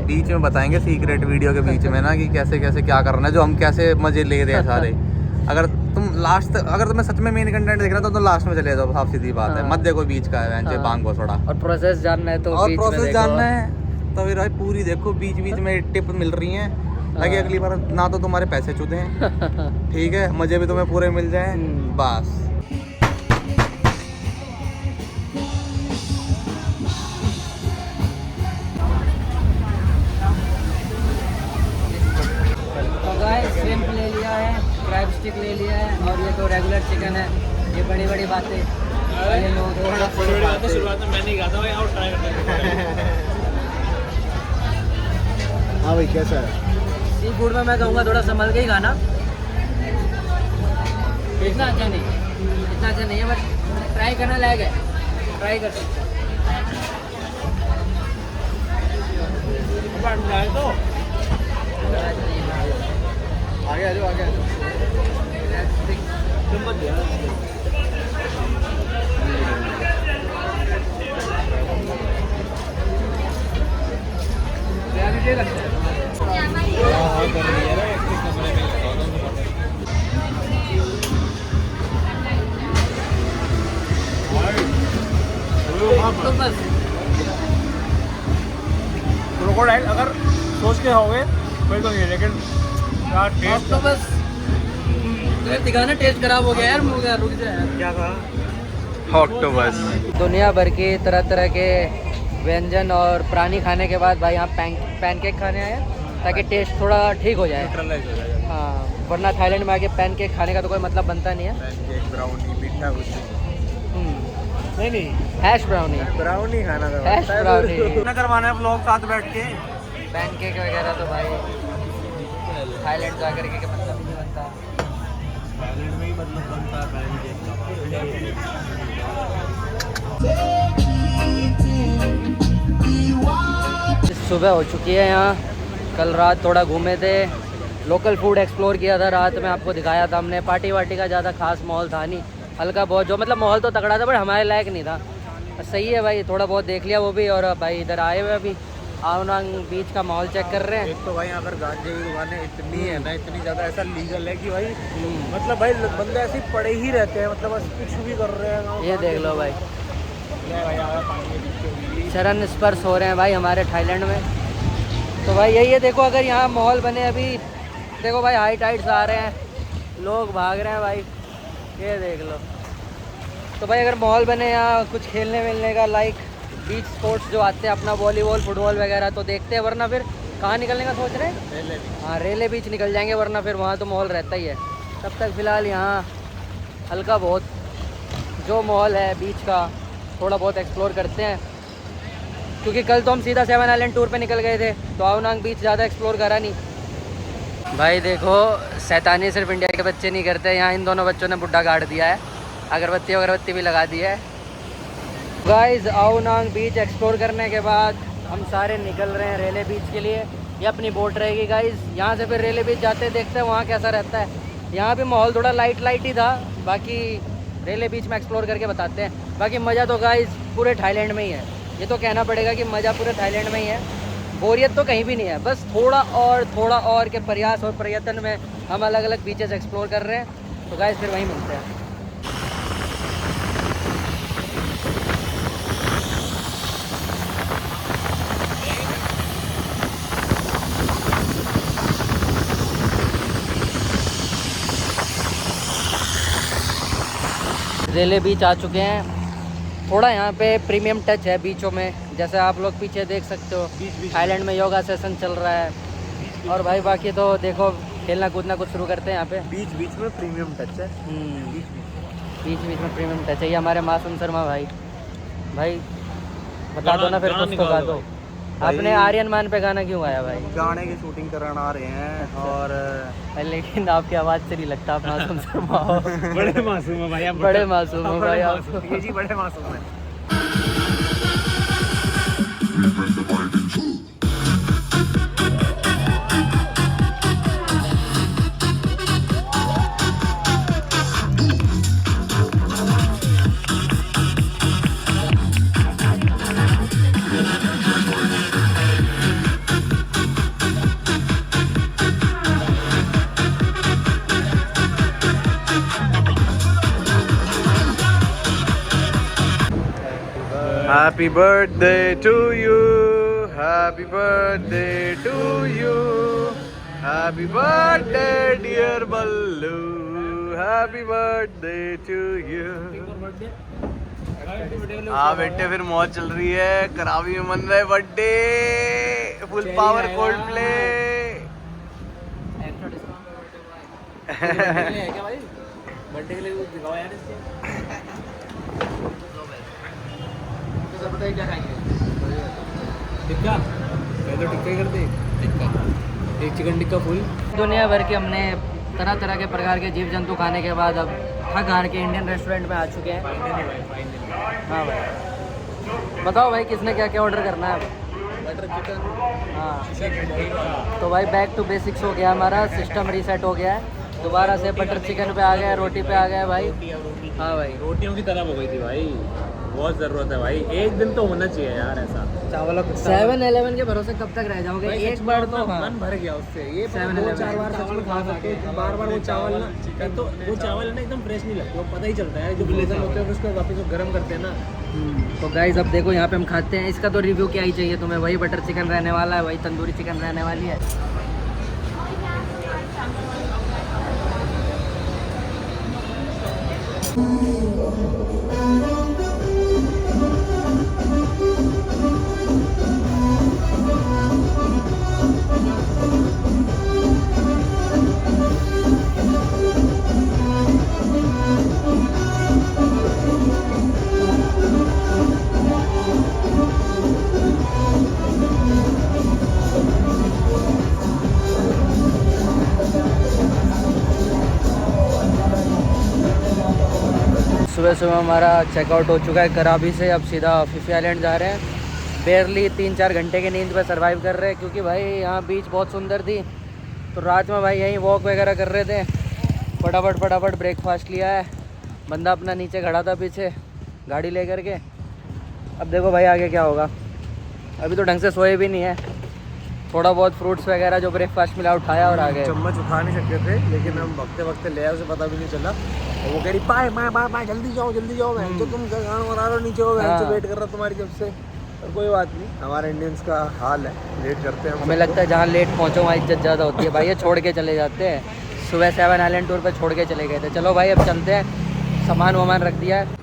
बीच में बताएंगे secret video के बीच में ना कि कैसे कैसे क्या करना है, जो हम कैसे मजे ले रहे हैं सारे। अगर तुम लास्ट, अगर तुम्हें सच में मेन कंटेंट देखना तो लास्ट में चले जाओ, साफ सीधी बात है, मत देखो बीच का है बांग को थोड़ा। और प्रोसेस जानना है तो और बीच प्रोसेस में देखो। जानना है तो फिर भाई पूरी देखो, बीच बीच में टिप मिल रही हैं ताकि अगली बार ना तो तुम्हारे पैसे चुदे हैं, ठीक है, मजे भी तुम्हें पूरे मिल जाए बस। श्रिम्प ले लिया है, क्रैब स्टिक ले लिया है, और ये तो रेगुलर चिकन है। ये बड़ी बड़ी बातें ये लोग शुरुआत में मैं नहीं खाता भाई, और ट्राई करते। हाँ भाई कैसा है? सी फूड में मैं कहूँगा थोड़ा संभल के ही खाना, इतना अच्छा नहीं है, बट ट्राई करना लायक है, ट्राई कर सकते हैं। तो आगे आ जाओ, आगे आ जाओ। क्रोकोडाइल अगर सोच के खाओगे कोई तो नहीं, लेकिन यार टेस्ट तो बस दिखाना, टेस्ट खराब हो गया यार, मुँह का रुक जाए। क्या था? ऑक्टोपस। दुनिया भर के तरह तरह के व्यंजन और प्राणी खाने के बाद भाई यहाँ पैनकेक खाने आए हैं ताकि टेस्ट थोड़ा ठीक हो जाए। न्यूट्रलाइज हो जाएगा। हाँ, वरना थाईलैंड में आके पैनकेक खाने का तो कोई मतलब बनता नहीं है। पैनकेक, ब्राउनी, मीठा कुछ नहीं हैश ब्राउनी, ब्राउनी खाना था। हैश ब्राउनी, ना करवाना है व्लॉग साथ बैठ के। पैनकेक वगैरह तो भाई थाईलैंड जा करके के मतलब नहीं बनता। थाईलैंड में ही मतलब बनता है पैनकेक का। सुबह हो चुकी है यहाँ, कल रात थोड़ा घूमे थे, लोकल फूड एक्सप्लोर किया था, रात में आपको दिखाया था हमने। पार्टी वार्टी का ज़्यादा खास माहौल था नहीं, हल्का बहुत, जो मतलब माहौल तो तगड़ा था बट हमारे लायक नहीं था। सही है भाई, थोड़ा बहुत देख लिया वो भी। और भाई इधर आए हुए अभी आवनांग बीच का माहौल चेक कर रहे हैं। एक तो भाई यहाँ पर गांजे की दुकानें इतनी है ना, इतनी ज़्यादा, ऐसा लीगल है कि भाई मतलब भाई बंदे ऐसे ही पड़े ही रहते हैं, मतलब बस कुछ भी कर रहे हैं। ये देख लो भाई, चरण स्पर्श हो रहे हैं भाई हमारे थाईलैंड में। तो भाई यही है, देखो अगर यहाँ माहौल बने, अभी देखो भाई हाई टाइड्स आ रहे हैं, लोग भाग रहे हैं भाई, ये देख लो। तो भाई अगर माहौल बने यहाँ कुछ खेलने वेलने का, लाइक बीच स्पोर्ट्स जो आते हैं अपना, वॉलीबॉल फुटबॉल वगैरह, तो देखते हैं। वरना फिर कहाँ निकलने का सोच रहे हैं? हाँ, रेले बीच निकल जाएंगे, वरना फिर वहाँ तो माहौल रहता ही है। तब तक फ़िलहाल यहाँ हल्का बहुत जो माहौल है बीच का थोड़ा बहुत एक्सप्लोर करते हैं, क्योंकि कल तो हम सीधा 7 आइलैंड टूर पे निकल गए थे, तो आवनांग बीच ज़्यादा एक्सप्लोर करा नहीं। भाई देखो, शैतानी सिर्फ इंडिया के बच्चे नहीं करते, यहाँ इन दोनों बच्चों ने बुड्ढा गाड़ दिया है, अगरबत्ती भी लगा दी है। गाइस आवनांग बीच एक्सप्लोर करने के बाद हम सारे निकल रहे हैं रेले बीच के लिए। ये अपनी बोट रहेगी गाइस, यहाँ से फिर रेले बीच जाते देखते हैं वहाँ कैसा रहता है। यहाँ भी माहौल थोड़ा लाइट ही था, बाकी रेले बीच में एक्सप्लोर करके बताते हैं। बाकी मज़ा तो गाइस पूरे थाईलैंड में ही है, ये तो कहना पड़ेगा कि मज़ा पूरे थाईलैंड में ही है, बोरियत तो कहीं भी नहीं है। बस थोड़ा और के प्रयास और प्रयत्न में हम अलग अलग बीचेस एक्सप्लोर कर रहे हैं। तो गाइस फिर वहीं मिलते हैं। रेले बीच आ चुके हैं। थोड़ा यहाँ पे प्रीमियम टच है बीचों में, जैसे आप लोग पीछे देख सकते हो, थाईलैंड में योगा सेशन चल रहा है। और भाई बाकी तो देखो खेलना कूदना कुछ शुरू करते हैं यहाँ पे। बीच बीच में प्रीमियम टच है। बीच में प्रीमियम टच है। ये हमारे मासूम शर्मा भाई बता दो ना फिर कुछ तो गा दो। आपने आर्यन मान पे गाना क्यों गाया भाई? गाने की शूटिंग कराना आ रहे हैं। और लेकिन आपकी आवाज़ से नहीं लगता आप मासूम शर्मा हो। बड़े मासूम है भाई आप, बड़े मासूम हो भाई आप। ये जी बड़े मासूम है। Happy birthday to you. Happy birthday to you. Happy birthday dear Ballu. Happy birthday to you. हाँ बेटे फिर मौज चल रही है, करावी में मन रहे birthday, full power cold play. Birthday के लिए कुछ दिखाओ यार इसके। तो सब बताइए क्या खाएंगे? टिक्का? मैं तो टिक्का ही करते। टिक्का। एक चिकन टिक्का फुल। दुनिया भर के हमने तरह तरह के प्रकार के जीव जंतु खाने के बाद अब थक हार के इंडियन रेस्टोरेंट में आ चुके हैं। हाँ भाई, बताओ भाई किसने क्या क्या ऑर्डर करना है अब? Butter chicken. हाँ तो भाई बैक टू बेसिक्स हो गया, हमारा सिस्टम रीसेट हो गया है, दोबारा से बटर चिकन पे आ गया, रोटी पे आ गया भाई। हाँ भाई रोटियों की तरह हो गई थी भाई, बहुत ज़रूरत है भाई, एक दिन तो होना चाहिए यार ऐसा। चावल 7-11 के भरोसे कब तक रह जाओगे? एक बार तो हाँ मन भर गया उससे। ये 7-11 4 बार सच में खा सकते हैं, बार बार वो चावल ना, एक तो वो चावल है ना एकदम फ्रेश नहीं लगते, वो पता ही चलता है जो फ्रोजन होते हैं उसको वापस वो गर्म करते हैं ना। तो गाइस अब देखो यहाँ पे हम खाते हैं, इसका तो रिव्यू क्या ही चाहिए तुम्हें, वही बटर चिकन रहने वाला है, वही तंदूरी चिकन रहने वाली है। सुबह सुबह हमारा चेकआउट हो चुका है कराबी से, अब सीधा फिफी आइलैंड जा रहे हैं। बेरली 3-4 घंटे की नींद पे सरवाइव कर रहे हैं, क्योंकि भाई यहाँ बीच बहुत सुंदर थी, तो रात में भाई यहीं वॉक वगैरह कर रहे थे। फटाफट ब्रेकफास्ट लिया है, बंदा अपना नीचे खड़ा था पीछे गाड़ी ले करके। अब देखो भाई आगे क्या होगा, अभी तो ढंग से सोए भी नहीं है, थोड़ा बहुत फ्रूट्स वगैरह जो ब्रेकफास्ट मिला उठाया और आ गए। चम्मच उठा नहीं सकते थे, लेकिन हम वक्त ले आए, उसे पता भी नहीं चला। और वो कह रही पाए माँ जल्दी जाओ बहन, तो तुम गाना बना रहे हो नीचे, हो बहन वेट कर रहा तुम्हारी जब से। और कोई बात नहीं, हमारे इंडियंस का हाल है, लेट करते हैं हमें लगता है जहाँ लेट पहुँचो वहाँ इज्जत ज़्यादा होती है भाई, ये छोड़ के चले जाते हैं। सुबह 7 आइलैंड टूर पे छोड़ के चले गए थे। चलो भाई अब चलते हैं, सामान वामान रख दिया है।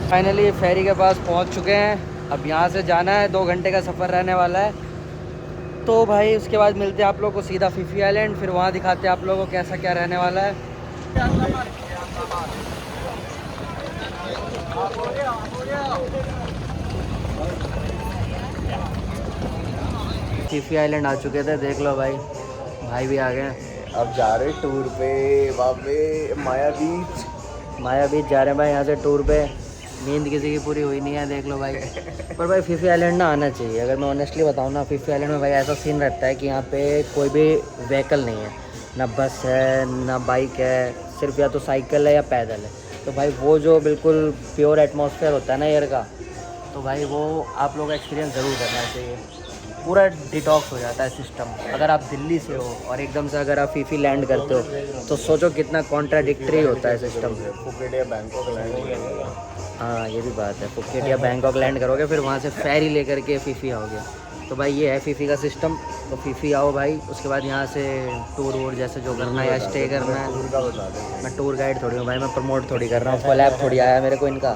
फाइनली फेरी के पास पहुंच चुके हैं, अब यहाँ से जाना है, 2 घंटे का सफ़र रहने वाला है। तो भाई उसके बाद मिलते हैं आप लोगों को सीधा फिफी आइलैंड, फिर वहाँ दिखाते हैं आप लोगों को कैसा क्या रहने वाला है। फिफी आइलैंड आ चुके थे, देख लो भाई भी आ गए। अब जा रहे टूर पे, वहाँ पे माया बीच जा रहे हैं भाई यहाँ से टूर पे। नींद किसी की पूरी हुई नहीं है, देख लो भाई। पर भाई फिफी आइलैंड ना आना चाहिए, अगर मैं ऑनेस्टली बताऊँ ना, फिफी आइलैंड में भाई ऐसा सीन रहता है कि यहाँ पे कोई भी व्हीकल नहीं है, ना बस है ना बाइक है, सिर्फ या तो साइकिल है या पैदल है। तो भाई वो जो बिल्कुल प्योर एटमॉस्फेयर होता है ना एयर का, तो भाई वो आप लोगों का एक्सपीरियंस ज़रूर करना चाहिए। पूरा डिटॉक्स हो जाता है सिस्टम। अगर आप दिल्ली से हो और एकदम से अगर आप फीफी लैंड करते हो तो सोचो कितना कॉन्ट्राडिक्टरी होता है सिस्टम। फुकेट या बैंकॉक लैंड। हाँ ये भी बात है, फुकेट या बैंकॉक लैंड करोगे, फिर वहाँ से फेरी लेकर के फीफी आओगे। तो भाई ये है फीफी का सिस्टम। तो फीफी आओ भाई, उसके बाद यहाँ से टूर वूर जैसे जो करना है या स्टे करना है। मैं टूर गाइड थोड़ी हूँ भाई, मैं प्रमोट थोड़ी कर रहा हूँ, कोलैब थोड़ी आया मेरे को इनका।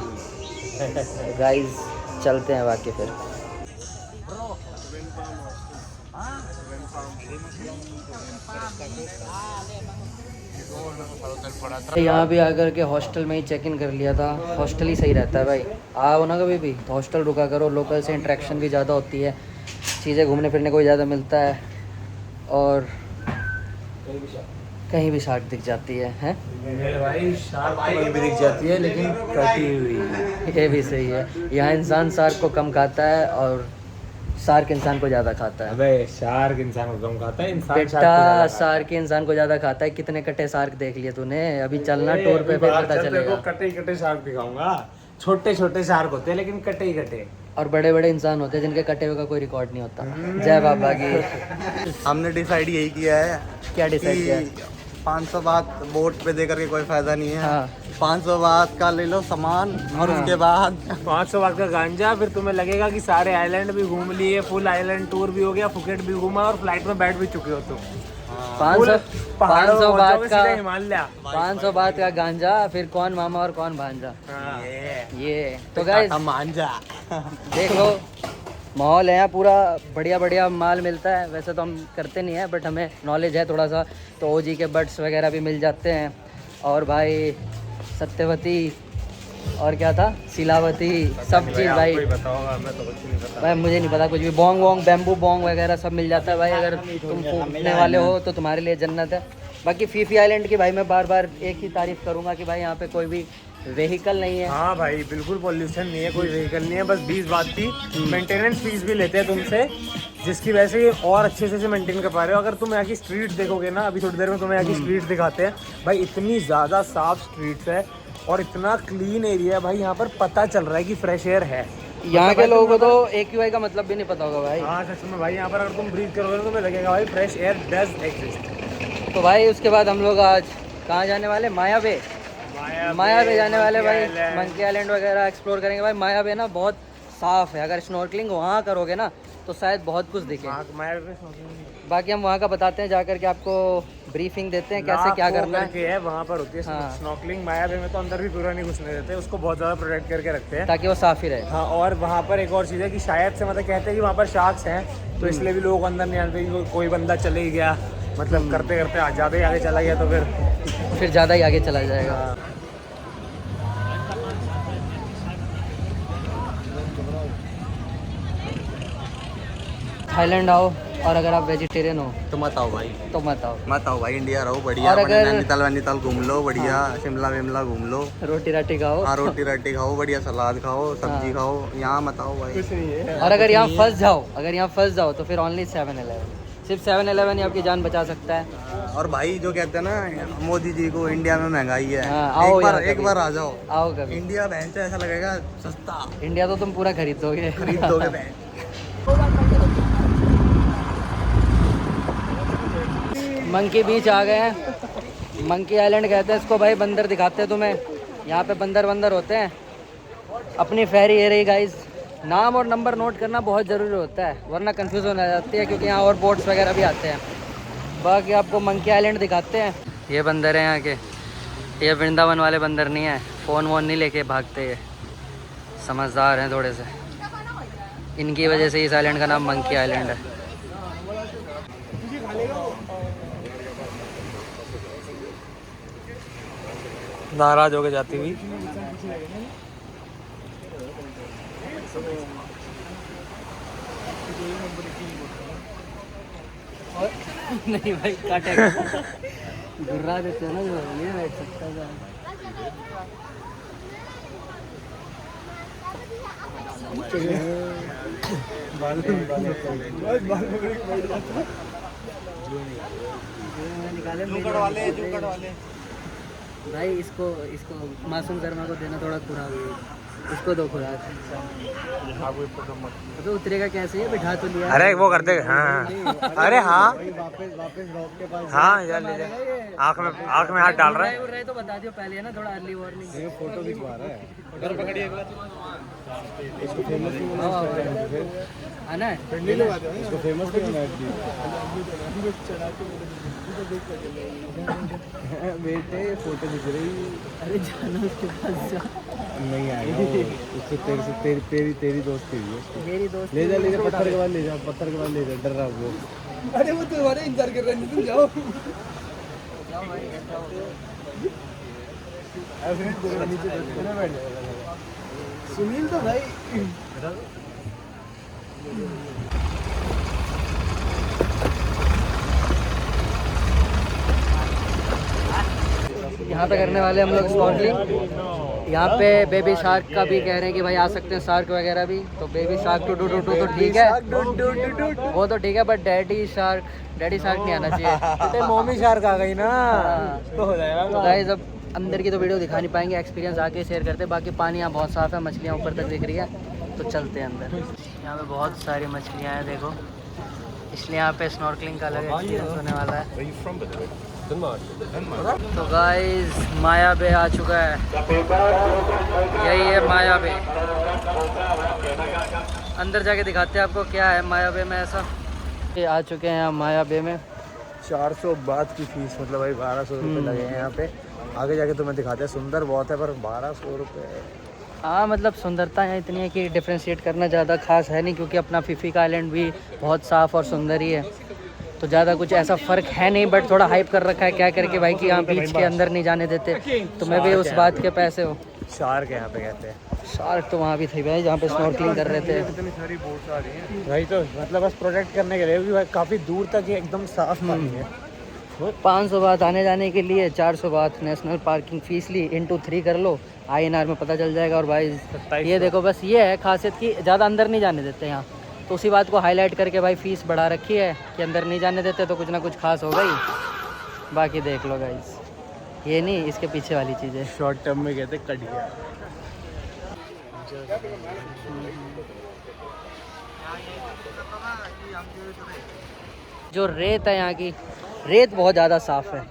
गाइस चलते हैं बाकी फिर। यहाँ भी आकर के हॉस्टल में ही चेक इन कर लिया था। हॉस्टल ही सही रहता है भाई, आओ ना कभी भी तो हॉस्टल रुका करो, लोकल से इंटरेक्शन भी ज़्यादा होती है, चीज़ें घूमने फिरने को ज़्यादा मिलता है, और कहीं भी शार्क दिख जाती है भाई शार्क तो कहीं भी दिख जाती है, लेकिन कटी हुई। ये भी सही है, यहाँ इंसान शार्क को कम खाता है और शार्क इंसान को ज़्यादा खाता है। अबे शार्क इंसान को कम खाता है, इंसान बेटा शार्क इंसान को ज़्यादा खाता है। कितने कटे शार्क देख लिए तूने? अभी चलना टूर पे फिर पता चलेगा। कटे कटे शार्क दिखाऊंगा। छोटे छोटे शार्क होते हैं लेकिन कटे ही कटे। और बड़े बड़े इंसान होते हैं जिनके कटे हुए का कोई रिकॉर्ड नहीं होता। जय बाबा की। हमने डिसाइड यही किया है क्या डिसाइड किया? 500 बात बोट पे दे करके कोई फायदा नहीं है। हाँ। 500 बात का ले लो सामान और हाँ। उसके बाद 500 बात का गांजा, फिर तुम्हें लगेगा कि सारे आइलैंड भी घूम लिए, फुल आइलैंड टूर भी हो गया, फुकेट भी घूमा और फ्लाइट में बैठ भी चुके हो तुम। 500 बात का हिमालय। 500 बात का गांजा, फिर कौन मामा और कौन भांजा। ये तो गाइस मांझा। देख लो, माहौल है यहाँ पूरा, बढ़िया बढ़िया माल मिलता है। वैसे तो हम करते नहीं है, बट हमें नॉलेज है थोड़ा सा, तो ओजी के बट्स वगैरह भी मिल जाते हैं। और भाई सत्यवती और क्या था, शिलावती, सब चीज़ भाई। बताओगा, मैं तो कुछ नहीं पता भाई मुझे नहीं पता कुछ भी। बोंग वोंग, बैम्बू बोंग वगैरह सब मिल जाता है भाई। अगर तुम फूकने वाले हो तो तुम्हारे लिए जन्नत है। बाकी फीफी आइलैंड की भाई मैं बार बार एक ही तारीफ़ करूँगा कि भाई यहाँ पे कोई भी व्हीकल नहीं है। हाँ भाई, बिल्कुल पॉल्यूशन नहीं है, कोई व्हीकल नहीं है। बस 20 बात की मेंटेनेंस फीस भी लेते हैं तुमसे, जिसकी वजह से ये और अच्छे से मेंटेन कर पा रहे हो। अगर तुम यहाँ की स्ट्रीट देखोगे ना, अभी थोड़ी देर में तुम्हें यहाँ की स्ट्रीट दिखाते हैं भाई। इतनी ज़्यादा साफ स्ट्रीट्स है और इतना क्लीन एरिया है भाई। यहाँ पर पता चल रहा है कि फ्रेश एयर है। यहाँ के लोगों को तो AQI का मतलब भी नहीं पता होगा भाई। हाँ सच में भाई, यहाँ पर अगर तुम ब्रीथ करोगे तो तुम्हें लगेगा भाई फ्रेश एयर डज एग्जिस्ट। तो भाई उसके बाद हम लोग आज कहाँ जाने वाले? माया बे जाने वाले भाई। मंकी आइलैंड वगैरह एक्सप्लोर करेंगे भाई। माया बे ना बहुत साफ़ है, अगर स्नॉर्कलिंग वहाँ करोगे ना तो शायद बहुत कुछ दिखे। बाकी हम वहाँ का बताते हैं, जाकर के आपको ब्रीफिंग देते हैं कैसे क्या करना है। वहाँ पर होती है हाँ। स्नॉर्कलिंग। माया बे में तो अंदर भी पूरा नहीं घुसने देते, उसको बहुत ज़्यादा प्रोटेक्ट करके रखते हैं ताकि वो साफ ही रहे। हाँ। और वहाँ पर एक और चीज़ है कि शायद से मतलब कहते हैं कि वहाँ पर शार्क्स हैं, तो इसलिए भी लोग अंदर नहीं आते। कोई बंदा चले ही गया, मतलब करते करते ज़्यादा ही आगे चला गया तो फिर ज़्यादा ही आगे चला जाएगा। थाईलैंड आओ और अगर आप वेजिटेरियन हो तो मत आओ भाई, तो मत आओ। मत आओ भाई, इंडिया रहो बढ़िया। और अपने अगर- नैनीताल घूम लो बढ़िया, शिमला विमला घूम लो, रोटी राटी खाओ। हाँ रोटी राटी खाओ, बढ़िया सलाद खाओ, सब्जी हाँ। खाओ। यहाँ मत आओ भाई। और अगर यहाँ फंस जाओ तो फिर ओनली 7-11। सिर्फ 7-11 ही आपकी जान बचा सकता है। और भाई जो कहते हैं ना मोदी जी को, इंडिया में महंगाई है। हाँ, आओ यहाँ एक कभी। बार आ जाओ आओ कभी। इंडिया। बहन से ऐसा लगेगा सस्ता, इंडिया तो तुम पूरा खरीद दोगे। खरीद दोगे बहन। मंकी बीच आ गए हैं। मंकी आइलैंड कहते हैं इसको भाई। बंदर दिखाते हैं तुम्हें, यहाँ पे बंदर होते हैं। अपनी फेरी ये रही गाइस। नाम और नंबर नोट करना बहुत ज़रूरी होता है, वरना कंफ्यूज होने जाती है, क्योंकि यहाँ और बोट्स वगैरह भी आते हैं। बाकी आपको मंकी आइलैंड दिखाते हैं। ये बंदर हैं यहाँ के, ये वृंदावन वाले बंदर नहीं है। फ़ोन वोन नहीं लेके भागते, ये समझदार हैं थोड़े से। इनकी वजह से इस आइलैंड का नाम मंकी आइलैंड है। नाराज होके जाती हुई। नहीं भाई काटेगा। घुर्रा देते हैं ना जो, ये बैठ सकता है। जुकड़ वाले भाई इसको मासूम शर्मा को देना थोड़ा खुराक, इसको दो खुराक। तो उतरेगा कैसे? ये बिठा तो लिया। अरे वो करते हाँ। अरे हाँ वापस रॉक के पास हाँ, यार ले जा। आँख में हाथ डाल रहा है। उड़ रहे तो बता दियो पहले, है ना, थोड़ा अर्ली वार्निंग। ये फोटो दिखवा रहा है। इसको फेमस आना है। इसको फेमस क्यों होना है? बेटे फोटो दिख रही। अरे जाना उसके पास जा। नहीं आएगा वो। उससे तेरी दोस्ती हुई है उसकी। मेरी दोस्त ले जा पत्थर के बाद ले जा, पत्थर के बाद ले जा। डर रहा वो। अरे वो तुम्हारे इंतजार कर रहे हैं, तुम जाओ। सुनील तो भाई यहाँ पे करने वाले हम लोग स्नॉर्कलिंग। यहाँ पे बेबी शार्क का भी कह रहे हैं कि भाई आ सकते हैं, शार्क वगैरह भी। तो बेबी शार्क टू तो ठीक है, वो तो ठीक है, बट डैडी शार्क नहीं आना चाहिए। मोमी शार्क आ गई ना तो हो जाएगा। तो गाइस अब अंदर की तो वीडियो दिखा नहीं पाएंगे, एक्सपीरियंस आके शेयर करते हैं। बाकी पानी यहाँ बहुत साफ़ है, मछलियाँ ऊपर तक दिख रही है। तो चलते हैं अंदर। यहाँ पे बहुत सारी मछलियाँ हैं देखो, इसलिए यहाँ पे स्नॉर्कलिंग का अलग एक्सपीरियंस होने वाला है। तो गाइस माया बे आ चुका है, यही है माया बे। अंदर जाके दिखाते हैं आपको क्या है माया बे में ऐसा। ये आ चुके हैं यहाँ माया बे में। 400 बात की फीस, मतलब भाई 1200 रुपये लगे हैं यहाँ पे। आगे जाके तुम्हें दिखाते हैं, सुंदर बहुत है पर 1200 रुपये। हाँ मतलब सुंदरता है इतनी है कि डिफ्रेंशिएट करना ज़्यादा खास है नहीं, क्योंकि अपना फीफी का आइलैंड भी बहुत साफ़ और सुंदर ही है, तो ज़्यादा कुछ ऐसा फ़र्क है नहीं। बट थोड़ा हाइप कर रखा है क्या करके भाई कि यहाँ बीच के अंदर नहीं जाने देते, तुम्हें भी उस बात के पैसे हो। शार्क यहाँ पे कहते हैं। शार्क तो वहाँ भी थे भाई जहाँ पे स्नॉर्कलिंग कर रहे थे। इतनी सारी बोट्स आ रही हैं भाई, तो मतलब बस प्रोटेक्ट करने के लिए भी भाई काफ़ी दूर तक ये एकदम साफ पानी है। 500 बात आने जाने के लिए, 400 बात नेशनल पार्किंग फीस ली, इंटू 3 कर लो, INR में पता चल जाएगा। और भाई ये देखो बस ये है खासियत कि ज़्यादा अंदर नहीं जाने देते यहाँ, तो उसी बात को हाईलाइट करके भाई फ़ीस बढ़ा रखी है कि अंदर नहीं जाने देते, तो कुछ ना कुछ खास होगा ही। बाकी देख लो गाइस, ये नहीं इसके पीछे वाली चीज़ें। शॉर्ट टर्म में कहते कट गया। जो रेत है यहाँ की, रेत बहुत ज़्यादा साफ़ है,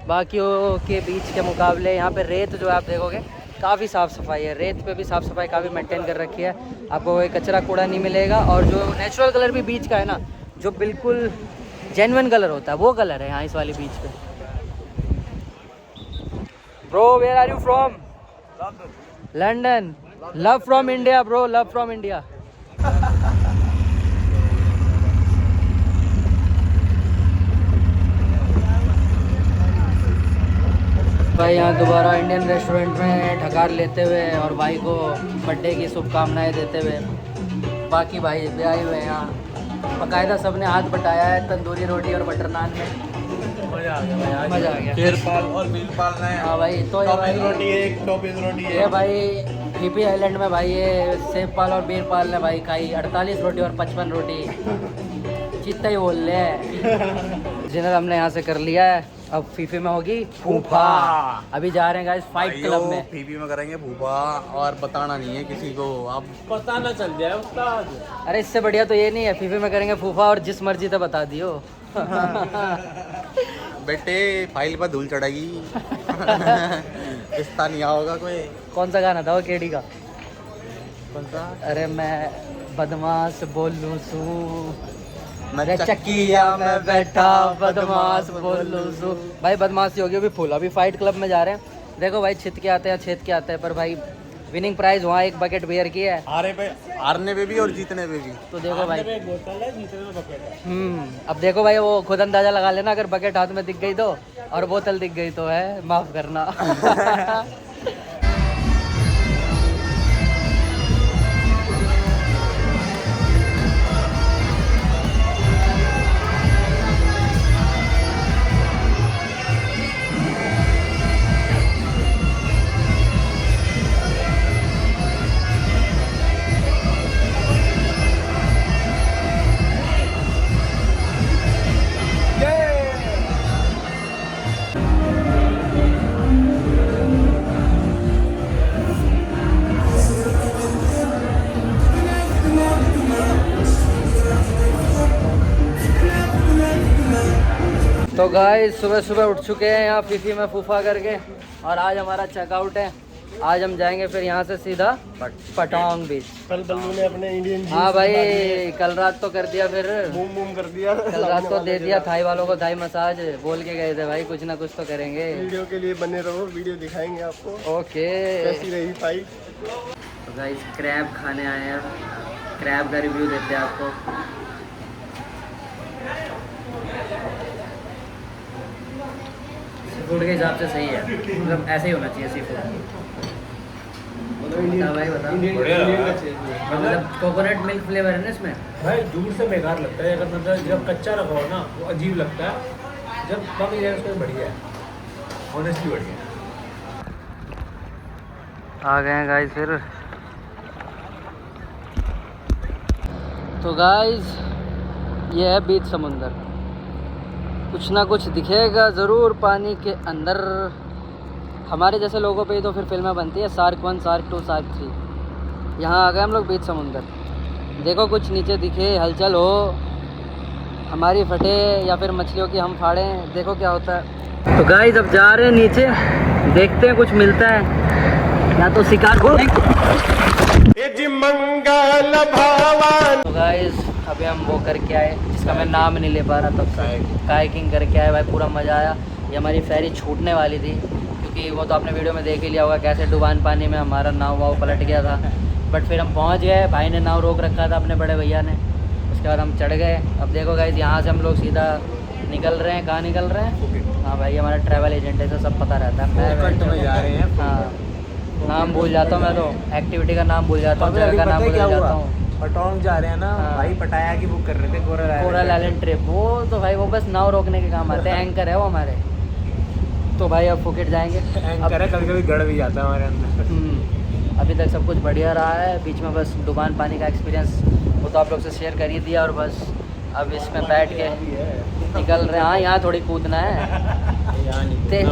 बाकियों के बीच के मुकाबले यहाँ पे रेत जो आप देखोगे काफ़ी साफ़ सफाई है। रेत पे भी साफ़ सफाई काफ़ी मेंटेन कर रखी है, आपको कोई कचरा कूड़ा नहीं मिलेगा। और जो नेचुरल कलर भी बीच का है ना, जो बिल्कुल जेन्युइन कलर होता है वो कलर है यहाँ इस वाली बीच पे। Bro where are you from? London. Love from India bro, love from India. भाई यहाँ दोबारा इंडियन रेस्टोरेंट में ढकार लेते हुए और भाई को बर्थडे की शुभकामनाएं देते हुए, बाकी भाई भी आए हुए हैं यहाँ। बाकायदा सबने हाथ बटाया है तंदूरी रोटी और बटर नान में। मज़ा आ गया, मज़ा आ गया। शेरपाल और बीरपाल ने हाँ भाई, तो ये भाई रोटी है, एक टॉपिंग रोटी है। ये भाई फीफी आइलैंड में भाई ये सेवपाल और बीरपाल ने भाई खाई 48 रोटी और 55 रोटी, चित्ता ही बोल रहे हैं। डिनर हमने यहाँ से कर लिया है, अब फीफी में होगी फूफा। अभी जा रहे हैं गाइस फाइट क्लब में। फीफी में करेंगे फूफा, और बताना नहीं है किसी को, अब पता ना चल जाए उस्ताद। अरे इससे बढ़िया तो ये नहीं है, फीफी में करेंगे फूफा और जिस मर्जी तो बता दियो। बेटे फाइल पर धूल चढ़ेगी। रिश्ता नहीं होगा कोई। कौन सा गाना था वो केडी का? कौन सा? अरे मैं बदमाश बोलूं सू, मैं चक्किया में बैठा बदमाश बोलूं सू। भाई बदमाशी होगी अभी फुल। अभी फाइट क्लब में जा रहे हैं, देखो भाई छित के आते हैं छेद के आते हैं, पर भाई विनिंग प्राइज वहाँ एक बकेट बियर की है। हारने पे भी और जीतने पे भी। तो देखो भाई बोतल है, जीतने में बकेट है। अब देखो भाई वो खुद अंदाजा लगा लेना, अगर बकेट हाथ में दिख गई तो, और बोतल दिख गई तो है माफ करना। तो गाइस सुबह सुबह उठ चुके हैं यहाँ फीफी में फूफा करके, और आज हमारा चेकआउट है। आज हम जाएंगे फिर यहाँ से सीधा पटांग बीच। कल बल्लू ने अपने इंडियन हाँ भाई कल रात तो कर दिया, फिर बूम बूम कर दिया। कल रात तो दे दिया थाई वालों को थाई मसाज, बोल के गए थे भाई कुछ ना कुछ तो करेंगे। वीडियो के लिए बने रहो, वीडियो दिखाएंगे आपको ओके। कैसी रही फाइट। तो गाइस क्रैब खाने आए हैं, क्रैब का रिव्यू देते हैं आपको। सी फूड के हिसाब से सही है, मतलब ऐसे ही होना चाहिए सी फूड। भाई बता, मतलब कोकोनट मिल्क फ्लेवर है ना इसमें। भाई दूर से बेकार लगता है, अगर मतलब जब कच्चा रखा हो ना वो अजीब लगता है, जब पक जाए उसमें बढ़िया है, ऑनेस्टली बढ़िया है। आ गए हैं गाइस फिर। तो गाइस ये है बीच समुंदर, कुछ ना कुछ दिखेगा ज़रूर पानी के अंदर। हमारे जैसे लोगों पे ही तो फिर फिल्में बनती है, शार्क 1, शार्क 2, शार्क 3। यहाँ आ गए हम लोग बीच समुंदर। देखो कुछ नीचे दिखे, हलचल हो, हमारी फटे या फिर मछलियों की हम फाड़ें, देखो क्या होता है। तो गाइस अब जा रहे हैं नीचे, देखते हैं कुछ मिलता है या तो शिकार को। तो गाइस अभी हम वो करके आए जिसका मैं नाम नहीं ले पा रहा तब से, कायाकिंग करके आए भाई, पूरा मज़ा आया। ये हमारी फेरी छूटने वाली थी क्योंकि वो तो आपने वीडियो में देख ही लिया होगा कैसे डुबान पानी में हमारा नाव वाव पलट गया था। बट फिर हम पहुंच गए, भाई ने नाव रोक रखा था अपने बड़े भैया ने, उसके बाद हम चढ़ गए। अब देखो गाइस यहाँ से हम लोग सीधा निकल रहे हैं। कहाँ निकल रहे हैं? हाँ भाई हमारा ट्रैवल एजेंट है, तो सब पता रहता है। मैं जा रहे हैं। हाँ नाम भूल जाता हूँ मैं, तो एक्टिविटी का नाम भूल जाता हूँ, जगह का नाम भूल जाता हूँ। पटोंग जा रहे हैं ना हाँ। भाई, पटाया की बुक कर रहे थे कोरल आइलैंड ट्रिप। वो तो भाई वो बस नाव रोकने के काम आते हैं, एंकर है वो हमारे। तो भाई अब फुकेट जाएंगे। एंकर है, कभी कभी गड़ भी जाता है हमारे अंदर। अभी तक सब कुछ बढ़िया रहा है, बीच में बस डुबान पानी का एक्सपीरियंस वो तो आप लोग से शेयर कर ही दिया, और बस अब इसमें बैठ के निकल रहे हैं। हाँ यहाँ थोड़ी कूदना है, तेल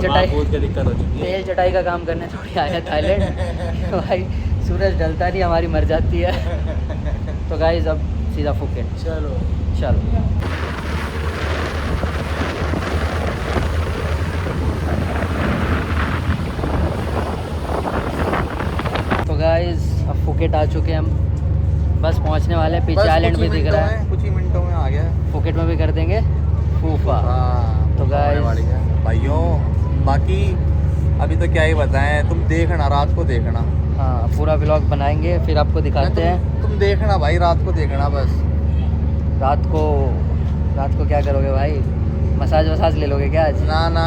चटाई का काम करने थोड़ी आए हैं थाईलैंड। भाई सूरज ढलता नहीं, हमारी मर जाती है। तो गाइस अब सीधा फुकेट। चलो चलो तो गाइस अब फुकेट आ चुके हैं हम, बस पहुंचने वाले हैं। पीछे आइलैंड भी दिख रहा है, कुछ ही मिनटों में आ गया। फुकेट में भी कर देंगे फूफा। हाँ तो गाइस भाइयों, बाकी अभी तो क्या ही बताएं, तुम देखना, रात को देखना। हाँ पूरा व्लॉग बनाएंगे फिर आपको दिखाते हैं। तुम देखना भाई, रात को देखना बस। रात को क्या करोगे भाई? मसाज वसाज ले लोगे क्या आज? ना ना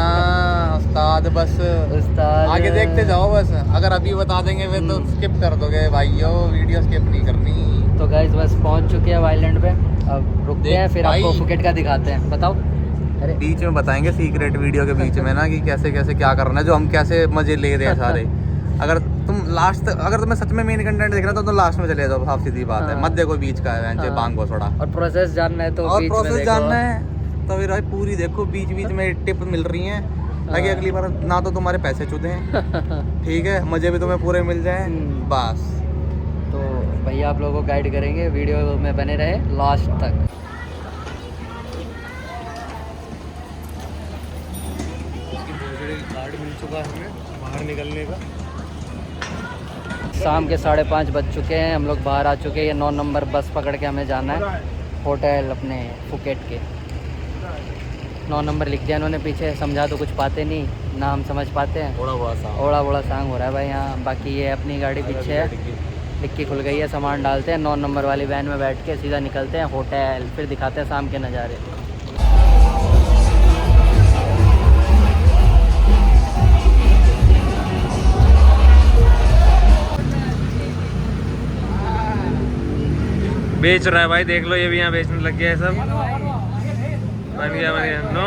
उस्ताद, बस उस्ताद आगे देखते जाओ बस। अगर अभी बता देंगे वे तो स्किप कर दोगे भाइयों, वीडियो स्किप नहीं करनी। तो गाइस बस पहुंच चुके हैं आइलैंड पे, अब रुकते हैं फिर आपको भाई। फुकेट का दिखाते हैं। बताओ। अरे बीच में बताएंगे सीक्रेट वीडियो के बीच में ना कि कैसे कैसे क्या करना है, जो हम कैसे मजे ले रहे हैं सारे। अगर तुम्हें सच में मेन कंटेंट देखना तो लास्ट में चले जाओ, साफ सीधी बात है। हाँ। मत देखो बीच का है, हाँ। बांग को थोड़ा। और प्रोसेस जानना है तो और बीच में प्रोसेस देखो। जानना है तो फिर भाई पूरी देखो, बीच बीच में टिप मिल रही हैं ताकि अगली बार ना तो तुम्हारे पैसे चुदे हैं, ठीक है, मजे भी तुम्हें पूरे मिल जाएं बस। तो भैया आप लोगों को गाइड करेंगे, वीडियो में बने रहे लास्ट तक। कार्ड मिल चुका है हमें बाहर निकलने का। शाम के 5:30 बज चुके हैं, हम लोग बाहर आ चुके हैं। ये 9 नंबर बस पकड़ के हमें जाना है होटल अपने फुकेट के। 9 नंबर लिख दिया इन्होंने पीछे, समझा तो कुछ पाते नहीं ना, हम समझ पाते हैं। थोड़ा ओड़ा सांग हो रहा है भाई यहाँ। बाकी ये अपनी गाड़ी पीछे है, डिक्की खुल गई है, सामान डालते हैं, 9 नंबर वाली वैन में बैठ के सीधा निकलते हैं होटल, फिर दिखाते हैं शाम के नज़ारे। बेच रहा है भाई, देख लो ये भी यहाँ बेचने लग गया है सब। बन गया नो।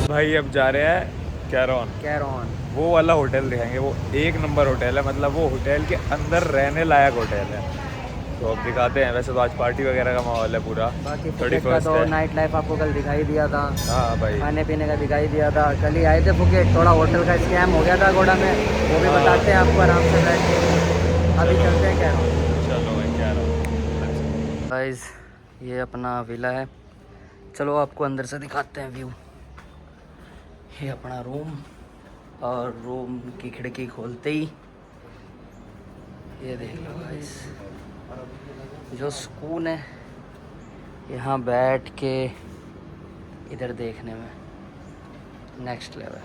भाई अब जा रहे हैं कैरोन, वो वाला होटल दिखाएंगे। वो 1 नंबर होटल है, मतलब वो होटल के अंदर रहने लायक होटल है। तो अब दिखाते हैं। वैसे तो आज पार्टी वगैरह का माहौल है पूरा। बाकी फुकेट का तो नाइट लाइफ आपको कल दिखाई दिया था। हाँ भाई, खाने पीने का दिखाई दिया था। कल ही आए थे फुकेट, थोड़ा होटल का स्कैम हो गया था गोड़ा में, वो भी बताते हैं आपको आराम से बैठ के। अभी चलते हैं कैरोन। चलो भाई कैरोन। गाइस ये अपना विला है, चलो आपको अंदर से दिखाते हैं व्यू। ये अपना रूम, और रूम की खिड़की खोलते ही ये देख लो गाइस, जो सुकून है यहाँ बैठ के इधर देखने में, नेक्स्ट लेवल।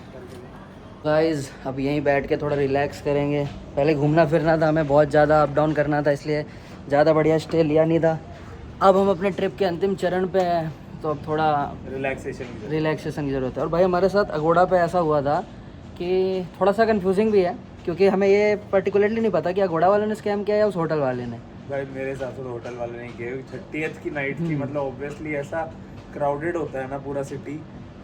गाइस अब यहीं बैठ के थोड़ा रिलैक्स करेंगे। पहले घूमना फिरना था हमें, बहुत ज़्यादा अप डाउन करना था, इसलिए ज़्यादा बढ़िया स्टे लिया नहीं था। अब हम अपने ट्रिप के अंतिम चरण पे हैं, तो अब थोड़ा रिलैक्सेशन की ज़रूरत है। और भाई हमारे साथ अगोड़ा पे ऐसा हुआ था कि थोड़ा सा कंफ्यूजिंग भी है, क्योंकि हमें ये पर्टिकुलरली नहीं पता कि अगोड़ा वाले ने स्कैम किया या उस होटल वाले ने। भाई मेरे हिसाब से तो होटल वाले नहीं किए, 30th की नाइट थी, मतलब ऑब्वियसली ऐसा क्राउडेड होता है ना पूरा सिटी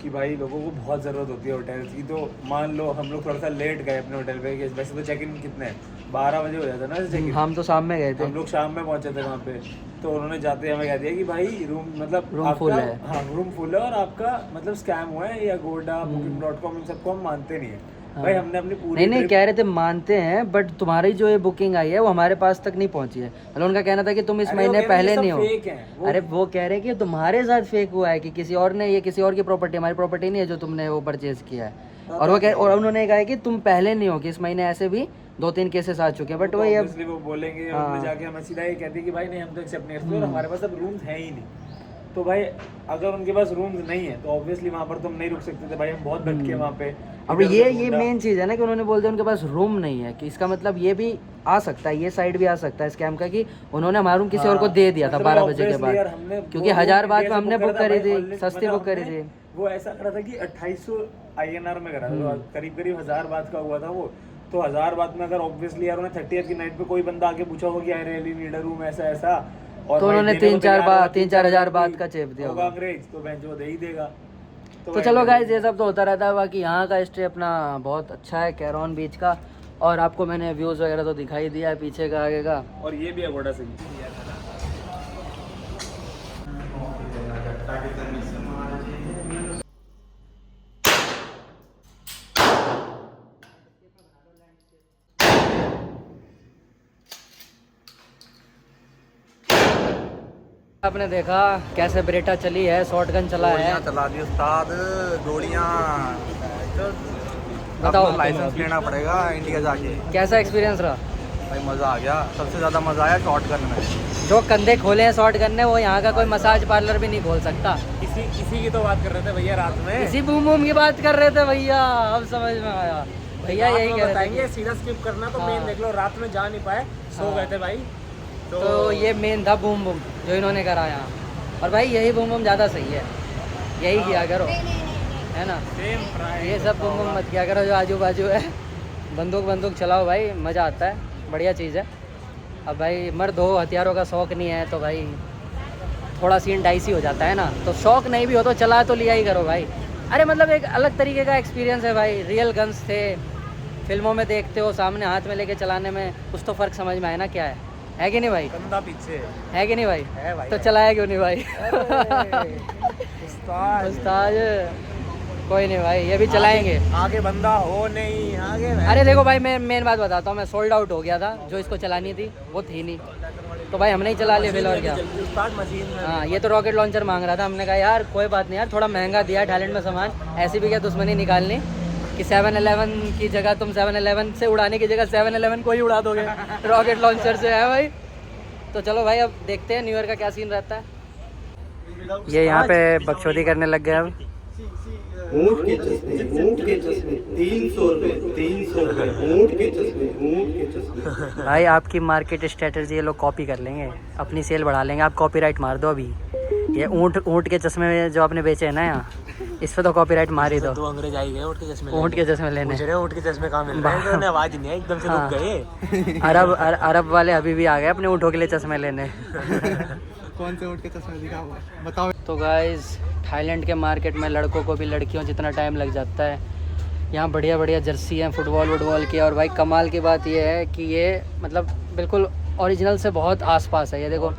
कि भाई लोगों को बहुत ज़रूरत होती है होटल्स की। तो मान लो हम लोग थोड़ा सा लेट गए अपने होटल पे, वैसे तो चेक इन कितने 12 बजे हो जाता है ना चेक इन। हम तो शाम में गए थे। हम लोग शाम में पहुंचे थे वहाँ पे, तो उन्होंने जाते हमें कह दिया कि भाई रूम मतलब रूम फुल है। हाँ रूम फुल है और आपका मतलब स्कैम हुआ है या गोडा booking.com इन सबको हम मानते नहीं है। भाई हमने अपनी पूरी नहीं कह रहे थे मानते हैं, बट तुम्हारी जो ये बुकिंग आई है वो हमारे पास तक नहीं पहुंची है। मतलब उनका कहना था कि तुम इस महीने पहले नहीं हो। अरे वो कह रहे हैं कि तुम्हारे साथ फेक हुआ है, कि किसी और ने, ये किसी और की प्रॉपर्टी, हमारी प्रॉपर्टी नहीं है जो तुमने वो परचेज किया है। और उन्होंने कहा है कि तुम पहले नहीं हो, कि इस महीने ऐसे भी 2-3 केसेस आ चुके हैं। बट वही अब वो बोलेंगे उन्होंने जाके हमें सीधा ये कहती कि भाई नहीं हम तो एक्सेप्ट नहीं करते और हमारे पास अब रूम्स हैं ही नहीं। तो भाई अगर उनके पास रूम्स नहीं है तो ऑब्वियसली वहाँ पर तुम नहीं रुक सकते थे। भाई हम बहुत भटके वहाँ पे। अब ये मेन चीज़ है ना कि उन्होंने बोल दिया उनके पास रूम नहीं है, कि इसका मतलब ये भी आ सकता है, ये साइड भी आ सकता है स्कैम का, कि उन्होंने हमारा रूम किसी और को दे दिया था 12 बजे के बाद, क्योंकि 1000 बात में हमने बुक करी थी, सस्ती बुक करी थी। वो ऐसा करा था कि 2800 INR में करा था, करीब 1000 बात का हुआ था वो। तो 1000 बात में अगर ऑब्वियसली यार उन्हें 30th की नाइट पे कोई बंदा आके पूछा होगा कि I really need a room ऐसा ऐसा, और तो उन्होंने 3-4 हजार बात का चेप दिया होगा अंग्रेज, तो बेंच वो दे ही देगा। तो चलो गाइस ये सब तो होता रहता है। बाकी यहाँ का स्टे अपना बहुत अच्छा है, कैरॉन बीच का, और आपको मैंने व्यूज़ वगैरह तो दिखाई दिया है पीछे का, आगे का। और ये भी है बड़ा सही। आपने देखा कैसे ब्रेटा चली है, शॉटगन चला है। गोलियां चला दी उस्ताद, गोलियां। बताओ, आपको लाइसेंस लेना पड़ेगा इंडिया जाके। कैसा एक्सपीरियंस रहा? भाई मज़ा आ गया, सबसे ज़्यादा मज़ा आया शॉटगन में। जो कंधे खोले हैं शॉटगन ने, वो यहाँ का कोई मसाज पार्लर भी नहीं खोल सकता। इसी की तो बात कर रहे थे भैया रात में। इसी बूम बूम की बात कर रहे थे भैया, अब समझ में आया भैया, यही कह रहे थे। सीधा स्किप करना तो मेन देख लो, रात में जा नहीं पाए, सो गए थे भाई। तो ये मेन था बूम बूम जो इन्होंने करा यहाँ, और भाई यही बूम बूम ज़्यादा सही है, यही किया करो, है ना। ये सब बूम बूम मत किया करो जो आजू बाजू है। बंदूक चलाओ भाई, मज़ा आता है, बढ़िया चीज़ है। अब भाई मर्द हो, हथियारों का शौक़ नहीं है तो भाई थोड़ा सीन डाइसी हो जाता है ना। तो शौक़ नहीं भी हो तो चला तो लिया ही करो भाई। अरे मतलब एक अलग तरीके का एक्सपीरियंस है भाई। रियल गन्स थे, फिल्मों में देखते हो सामने हाथ में लेके चलाने में कुछ तो फ़र्क समझ में आए ना, क्या है कि नहीं भाई? कंधा पीछे है कि नहीं भाई? है भाई। तो चलाया क्यों नहीं भाई? उस्ताद कोई नहीं भाई, ये भी चलाएंगे। आगे बंदा हो नहीं आगे। अरे देखो भाई, मैं मेन बात बताता हूँ, मैं सोल्ड आउट हो गया था, जो इसको चलानी थी वो थी नहीं, तो भाई हमने ही चला लिया फिर, और क्या। हाँ, ये तो रॉकेट लॉन्चर मांग रहा था, हमने कहा यार कोई बात नहीं यार, थोड़ा महंगा दिया थाईलैंड में सामान, ऐसी भी क्या दुश्मनी निकालनी कि 7-11 की जगह तुम 7-11 से उड़ाने की जगह 7-11 को ही उड़ा दोगे रॉकेट लॉन्चर से, है भाई। तो चलो भाई अब देखते हैं न्यू ईयर का क्या सीन रहता है। ये यहाँ पे बकचोदी करने लग गए अब। ऊँट के चश्मे 300 रुपए, 300 रुपए ऊँट के चश्मे। भाई आपकी मार्केट स्ट्रेटजी ये लोग कॉपी कर लेंगे, अपनी सेल बढ़ा लेंगे। आप कॉपीराइट मार दो अभी। ये ऊँट के चश्मे जो आपने बेचे हैं ना यहाँ, इस पे तो कॉपीराइट मार ही दो। 2 अंग्रेज आई गए ऊँट के चश्मे लेने। ऊँट के चश्मे कहाँ मिल रहे हैं? उन्हें आवाज नहीं आई, एकदम से रुक गए। अरब वाले अभी भी आ गए अपने ऊँटों के लिए चश्मे लेने। कौन से ऊँट के चश्मे दिखा बताओ। तो गाइस थाईलैंड के मार्केट में लड़कों को भी लड़कियों जितना टाइम लग जाता है। यहाँ बढ़िया जर्सी हैं फुटबॉल की, और भाई कमाल की बात ये है कि ये मतलब बिल्कुल ओरिजिनल से बहुत आसपास है। ये देखो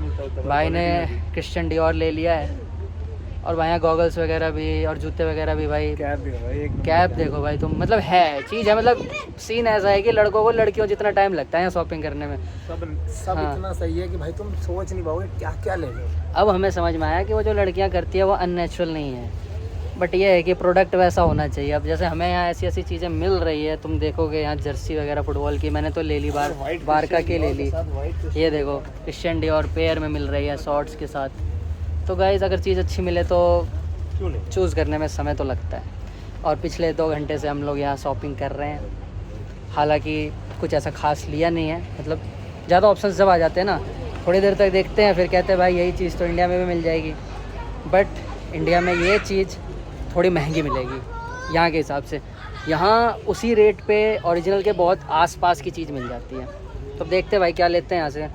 भाई ने क्रिश्चियन डियोर ले लिया है, और भाई यहाँ गॉगल्स वगैरह भी और जूते वगैरह भी। भाई कैप देखो भाई तुम, मतलब है चीज़ है, मतलब सीन ऐसा है कि लड़कों को लड़कियों जितना टाइम लगता है यहाँ शॉपिंग करने में। सब हाँ। इतना सही है कि भाई तुम सोच नहीं पाओगे क्या क्या ले लो। अब हमें समझ में आया कि वो जो लड़कियाँ करती है वो अननेचुरल नहीं है, बट ये है कि प्रोडक्ट वैसा होना चाहिए। अब जैसे हमें यहाँ ऐसी चीज़ें मिल रही है, तुम देखोगे यहाँ जर्सी वगैरह फुटबॉल की, मैंने तो ले ली बारका की ले ली। ये देखो क्रिश्चियन डियोर पेयर में मिल रही है शॉर्ट्स के साथ। तो गाइस अगर चीज़ अच्छी मिले तो क्यों नहीं, चूज़ करने में समय तो लगता है। और पिछले 2 घंटे से हम लोग यहाँ शॉपिंग कर रहे हैं, हालांकि कुछ ऐसा खास लिया नहीं है। मतलब ज़्यादा ऑप्शंस जब आ जाते हैं ना, थोड़ी देर तक देखते हैं, फिर कहते हैं भाई यही चीज़ तो इंडिया में भी मिल जाएगी, बट इंडिया में ये चीज़ थोड़ी महंगी मिलेगी यहाँ के हिसाब से। यहाँ उसी रेट पे ओरिजिनल के बहुत आसपास की चीज़ मिल जाती है। तो देखते हैं भाई क्या लेते हैं यहाँ से,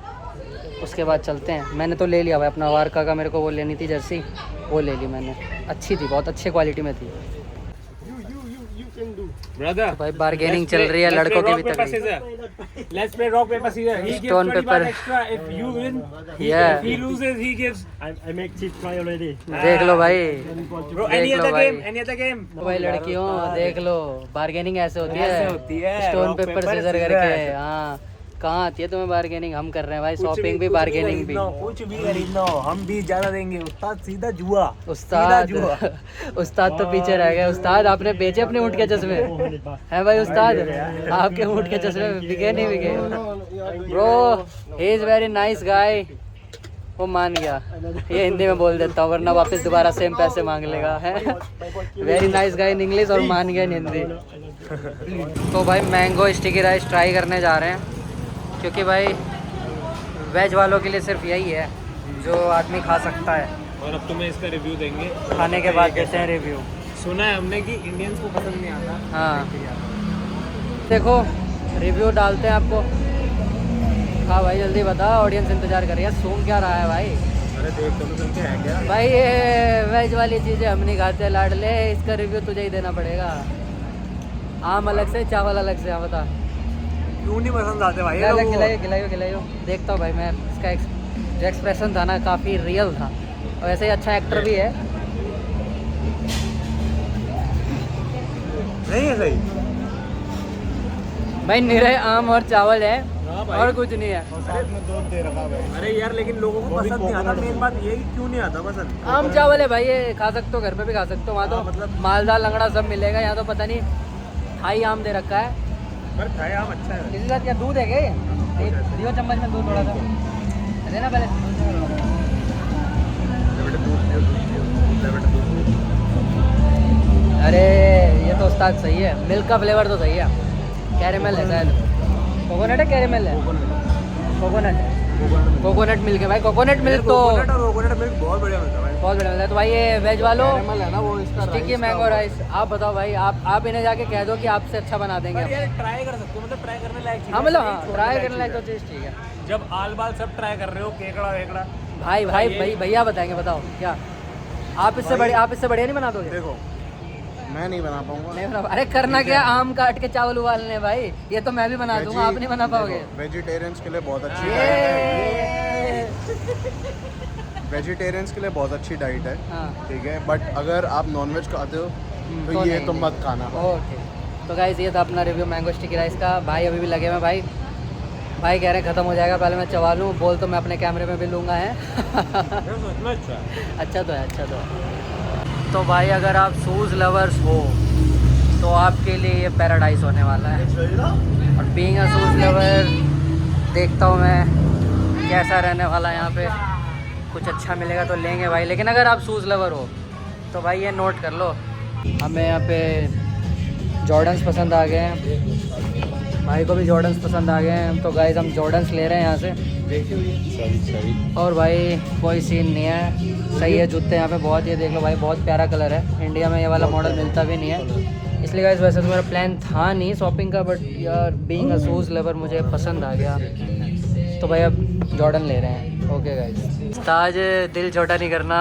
उसके बाद चलते हैं। मैंने तो ले लिया भाई अपना वारका का, मेरे को वो लेनी थी जर्सी, वो ले ली मैंने, अच्छी थी, बहुत अच्छे क्वालिटी में थी। ब्रदर भाई बार्गेनिंग चल रही है लड़कों की भी तक। Let's play rock paper scissors. He gives Stone 20 paper. baht extra if you win. Yeah. If he loses, he gives. I make cheap try already. देख लो भाई, Bro, any देख लो other भाई। game? Any other game? तो भाई लड़कियों देख लो, bargaining ऐसे होती ऐसे है, होती है, stone rock, paper paper, scissor scissor। करके। हाँ, कहाँ आती है तुम्हें बार्गेनिंग? हम कर रहे हैं भाई, शॉपिंग भी बार्गेनिंग भी। कुछ भी खरीदना हो, हम भी ज्यादा देंगे। उस्ताद सीधा जुआ। उस्ताद जुआ। उस्ताद तो पीछे रह गए। उस्ताद आपने बेचे अपने ऊँट के चश्मे है भाई? उस्ताद आपके ऊँट के चश्मे बिके नहीं बिके? Bro he is very nice guy. वो मान गया, ये हिंदी में बोल देता हूँ वरना वापस दोबारा सेम पैसे मांग लेगा। है very nice guy in English और मान गया इन हिंदी। तो भाई मैंगो स्टिकी राइस ट्राई करने जा रहे हैं, क्योंकि भाई वेज वालों के लिए सिर्फ यही है जो आदमी खा सकता है। और अब तुम्हें इसका रिव्यू देंगे। खाने के बाद देते हैं रिव्यू। सुना है हमने कि इंडियंस को पसंद नहीं आता। हाँ देखो रिव्यू डालते हैं आपको। हाँ भाई जल्दी बता, ऑडियंस इंतजार कर रही है। सूंघ क्या रहा है भाई? अरे देख तो तुम क्या है क्या? भाई ये वेज वाली चीज़ें हम नहीं खाते लाडले, इसका रिव्यू तुझे ही देना पड़ेगा। आम अलग से, चावल अलग से। हाँ बता क्यों नहीं पसंद आते भाई? खिलाइयो। देखता हूँ भाई मैं, इसका जो एक्सप्रेशन था ना काफ़ी रियल था, और ऐसे ही अच्छा एक्टर भी है। नहीं है सही। भाई निरे आम और चावल है और कुछ नहीं है। अरे यार लेकिन लोगों को पसंद नहीं आता। मेन बात ये है कि क्यों नहीं आता पसंद। आम चावल है भाई, ये खा सकते हो, घर पे भी खा सकते हो। वहाँ तो मतलब मालदा लंगड़ा सब मिलेगा, यहाँ तो पता नहीं थाई आम दे रखा है। पर खाए आम अच्छा है। किसी साथ क्या दूध है क्या? दियो चम्मच में दूध थोड़ा सा देना पहले। अरे ये तो उस्ताद सही है, मिल्क का फ्लेवर तो सही है। कैरेमल है शायद, कोकोनट है, कैरेमल है, कोकोनट मिल्क है भाई। कोकोनट मिल्क तो कोकोनट मिल्क बहुत बढ़िया मिलता है भाई। बहुत बढ़िया मिलता है। तो भाई ये वेज वालों है ना वो, इसका स्टिकी मैंगो राइस, आप बताओ भाई, आप इन्हें जाके कह दो कि आपसे अच्छा बना देंगे। यार ट्राई कर सकते हो, मतलब ट्राई करने लायक चीज़ है। हाँ मतलब हाँ ट्राई करने लायक तो चीज़ ठीक है। जब आल बाल सब ट्राई कर रहे हो, केकड़ा वेकड़ा। भाई भैया बताएंगे, बताओ क्या आप इससे बढ़िया नहीं बना दोगे? देखो मैं नहीं बना पाऊंगा। नहीं बना, अरे करना क्या, आम काट के चावल उबालने भाई, ये तो मैं भी बना दूंगा, आप नहीं बना पाओगे। वेजिटेरियंस के लिए बहुत अच्छी वेजिटेरियंस के लिए बहुत अच्छी डाइट है, हाँ ठीक है। बट अगर आप नॉनवेज खाते हो तो ये नहीं, तो नहीं। मत खाना। ओके तो गाइस ये था अपना रिव्यू मैंगो स्टिकी राइस का। भाई अभी भी लगे हुए भाई कह रहे हैं ख़त्म हो जाएगा, पहले मैं चबा लूँ। बोल तो मैं अपने कैमरे में भी लूँगा है। अच्छा तो है। तो भाई अगर आप शूज़ लवर्स हो तो आपके लिए ये पैराडाइज होने वाला है। और बीइंग अ शूज़ लवर देखता हूँ मैं कैसा रहने वाला है यहाँ पे। कुछ अच्छा मिलेगा तो लेंगे भाई, लेकिन अगर आप शूज़ लवर हो तो भाई ये नोट कर लो, हमें यहाँ पे जॉर्डन्स पसंद आ गए हैं, भाई को भी जॉर्डन्स पसंद आ गए हैं। तो गाइस हम जॉर्डन्स ले रहे हैं यहाँ से। और भाई कोई सीन नहीं है, सही है जूते यहाँ पे बहुत। ये देख लो भाई बहुत प्यारा कलर है, इंडिया में ये वाला मॉडल मिलता भी नहीं है। इसलिए गाइस वैसे तो मेरा प्लान था नहीं शॉपिंग का, बट यार बीइंग अ शूज़ लवर मुझे पसंद आ गया, तो भाई अब जॉर्डन ले रहे हैं। ओके गाइस, ताज दिल छोटा नहीं करना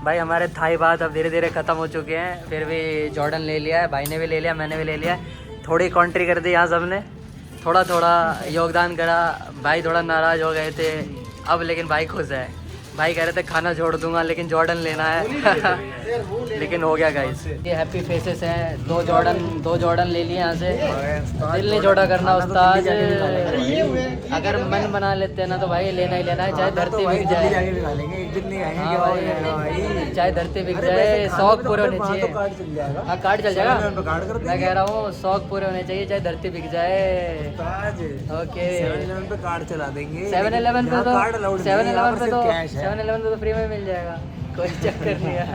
भाई। हमारे थाई बात अब धीरे धीरे ख़त्म हो चुके हैं, फिर भी जॉर्डन ले लिया है, भाई ने भी ले लिया, मैंने भी ले लिया। थोड़ी कॉन्ट्री कर दी यहाँ सबने, थोड़ा योगदान करा। भाई थोड़ा नाराज़ हो गए थे अब, लेकिन भाई खुश है। भाई कह रहे थे खाना छोड़ दूंगा लेकिन जॉर्डन लेना है। लेकिन हो गया गाइस। ये हैप्पी फेसेस हैं, दो जॉर्डन ले लिए यहाँ से। दिल नहीं छोटा करना उस्ताद, अगर मन बना लेते हैं ना तो भाई लेना ही लेना है, चाहे धरती बिक जाए। चाहे धरती बिक जाए, शौक पूरे होने चाहिए। हाँ कार्ड चल जाएगा, मैं कह रहा हूँ शौक पूरे होने चाहिए, चाहे धरती बिक जाए। ओके 7-Eleven पे कार्ड चला देंगे। 7-Eleven पे तो कार्ड अलाउड 7-Eleven पे तो कैश है। 7-Eleven पे तो फ्री में मिल जाएगा, कोई चक्कर नहीं है।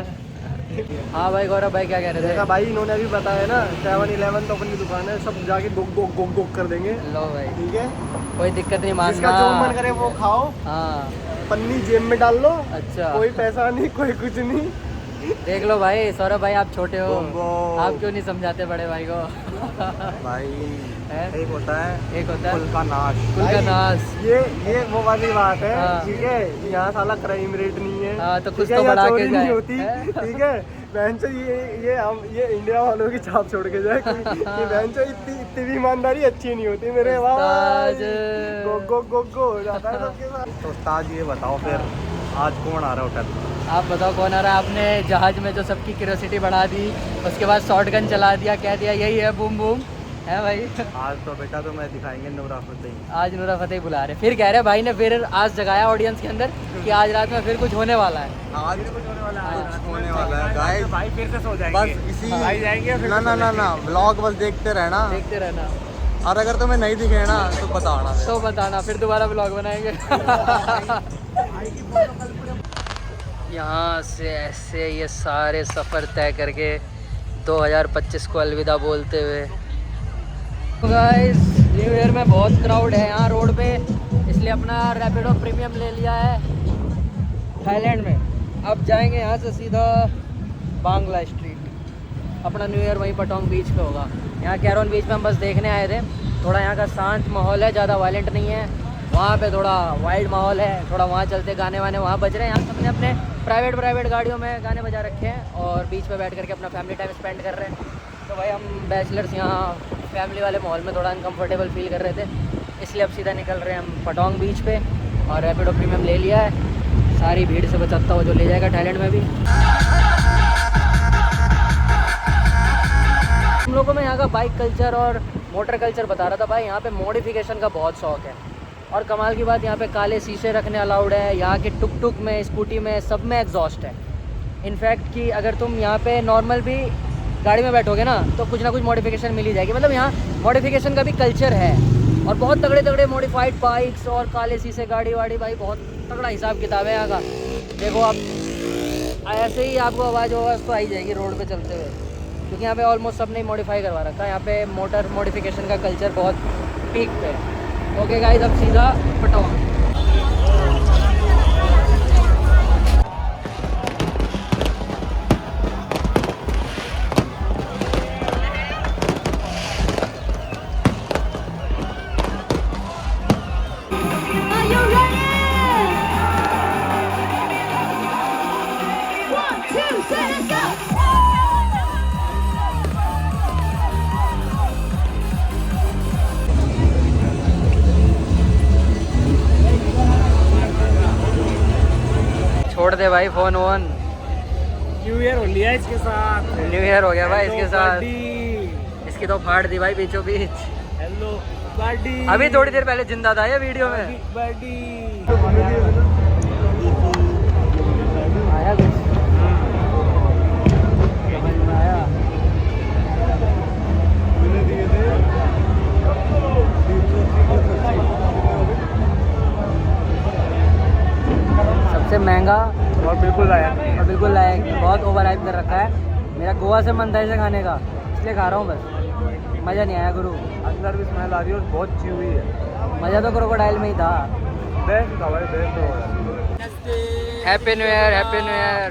हाँ भाई गौरव भाई क्या कह रहे थे? देखा भाई इन्होंने अभी बताया ना 7-Eleven तो अपनी दुकान है, सब जाके गोक कर देंगे। लो भाई ठीक है, कोई दिक्कत नहीं, जिसका जो मन मानना। करे वो खाओ, हाँ पन्नी जेब में डाल लो, अच्छा कोई पैसा नहीं कोई कुछ नहीं। देख लो भाई, सौरभ भाई आप छोटे हो, आप क्यों नहीं समझाते बड़े भाई को? भाई है? एक होता है एक होता कुल है का नाश। कुल का नाश। ये वो वाली बात है, हाँ। ठीक है। यहाँ साला क्राइम रेट नहीं है, हाँ, तो कुछ ठीक है, तो यहाँ बढ़ा के चोरी नहीं जाए। होती, है? ठीक है। बहनचो ये इंडिया वालों की छाप छोड़ के जाए कि बहनचो इतनी भी ईमानदारी अच्छी नहीं होती मेरे उस्ताद। गो हो जाता है सबके साथ। तो उस्ताद ये बताओ फिर आज कौन आ रहा है होटल? आप बताओ कौन आ रहा है? आपने जहाज में जो सबकी क्यूरियोसिटी बढ़ा दी, उसके बाद शॉटगन चला दिया, कह दिया यही है बूम बूम, है भाई। आज तो बेटा तुम्हें दिखाएंगे नूरा फतेही। आज नूरा फतेही बुला रहे, फिर कह रहे भाई ने फिर आज जगाया ऑडियंस के अंदर कि आज रात में फिर कुछ होने वाला है। आज भी कुछ होने वाला है, कुछ होने वाला है गाइस। भाई फिर से सो बस इसी जाएंगे फिर ना व्लॉग बस देखते रहना, देखते रहना, और अगर तुम्हें नहीं दिखे ना तो बताना। तो बताना, फिर दोबारा ब्लॉग बनाएंगे। यहाँ से ऐसे ये सारे सफ़र तय करके 2025 को अलविदा बोलते हुए। गाइस न्यू ईयर में बहुत क्राउड है यहाँ रोड पे, इसलिए अपना रैपिडो प्रीमियम ले लिया है थाईलैंड में। अब जाएंगे यहाँ से सीधा बांग्ला स्ट्रीट। अपना न्यू ईयर वहीं पटोंग बीच पे होगा। यहाँ कैरोन बीच पे हम बस देखने आए थे, थोड़ा यहाँ का शांत माहौल है, ज़्यादा वायलेंट नहीं है। वहाँ पे थोड़ा वाइल्ड माहौल है, थोड़ा वहाँ चलते, गाने वाने वहाँ बज रहे हैं। यहाँ सबने अपने प्राइवेट गाड़ियों में गाने बजा रखे हैं और बीच पे बैठ करके अपना फैमिली टाइम स्पेंड कर रहे हैं। तो भाई हम बैचलर्स यहाँ फैमिली वाले माहौल में थोड़ा अनकम्फर्टेबल फील कर रहे थे, इसलिए अब सीधा निकल रहे हैं हम पटोंग बीच पे और रैपिडो प्रीमियम ले लिया है। सारी भीड़ से बचाता हुआ जो ले जाएगा थाईलैंड में भी। हम लोगों में यहाँ का बाइक कल्चर और मोटर कल्चर बता रहा था भाई, यहाँ पे मॉडिफिकेशन का बहुत शौक है। और कमाल की बात, यहाँ पे काले शीशे रखने अलाउड है। यहाँ के टुक टुक में, स्कूटी में, सब में एग्जॉस्ट है। इनफैक्ट कि अगर तुम यहाँ पे नॉर्मल भी गाड़ी में बैठोगे ना तो कुछ ना कुछ मॉडिफिकेशन मिल ही जाएगी। मतलब यहाँ मॉडिफिकेशन का भी कल्चर है और बहुत तगड़े तगड़े मॉडिफाइड बाइक्स और काले शीशे गाड़ी वाड़ी, भाई बहुत तगड़ा हिसाब किताब है यहाँ का। देखो आप ऐसे ही आपको आवाज़ तो आई जाएगी रोड पे चलते हुए, क्योंकि यहाँ पे ऑलमोस्ट सब ने मॉडिफाई करवा रखा है। यहाँ पे मोटर मॉडिफिकेशन का कल्चर बहुत पीक पे है। ओके गाइस, अब सीधा पटोंग। छोड़ दे भाई फोन वोन, न्यू ईयर हो लिया इसके साथ। न्यू ईयर हो गया भाई इसके साथ। बर्थडे। इसकी तो फाड़ दी भाई बीचों बीच। Hello birthday. अभी थोड़ी देर पहले जिंदा था ये वीडियो में। बर्थडे। आया कुछ समझ में आया। सबसे महंगा और बिल्कुल लायक नहीं है। और बिल्कुल लायक नहीं, बहुत ओवर हाइप कर रखा है। मेरा गोवा से मन था इसे खाने का, इसलिए खा रहा हूँ बस। मज़ा नहीं आया गुरु। अंदर भी स्मेल आ रही है और बहुत च्यूई है। मज़ा तो क्रोकोडाइल में ही था। बेस्ट था भाई, बेस्ट हो। Happy new year, happy new year.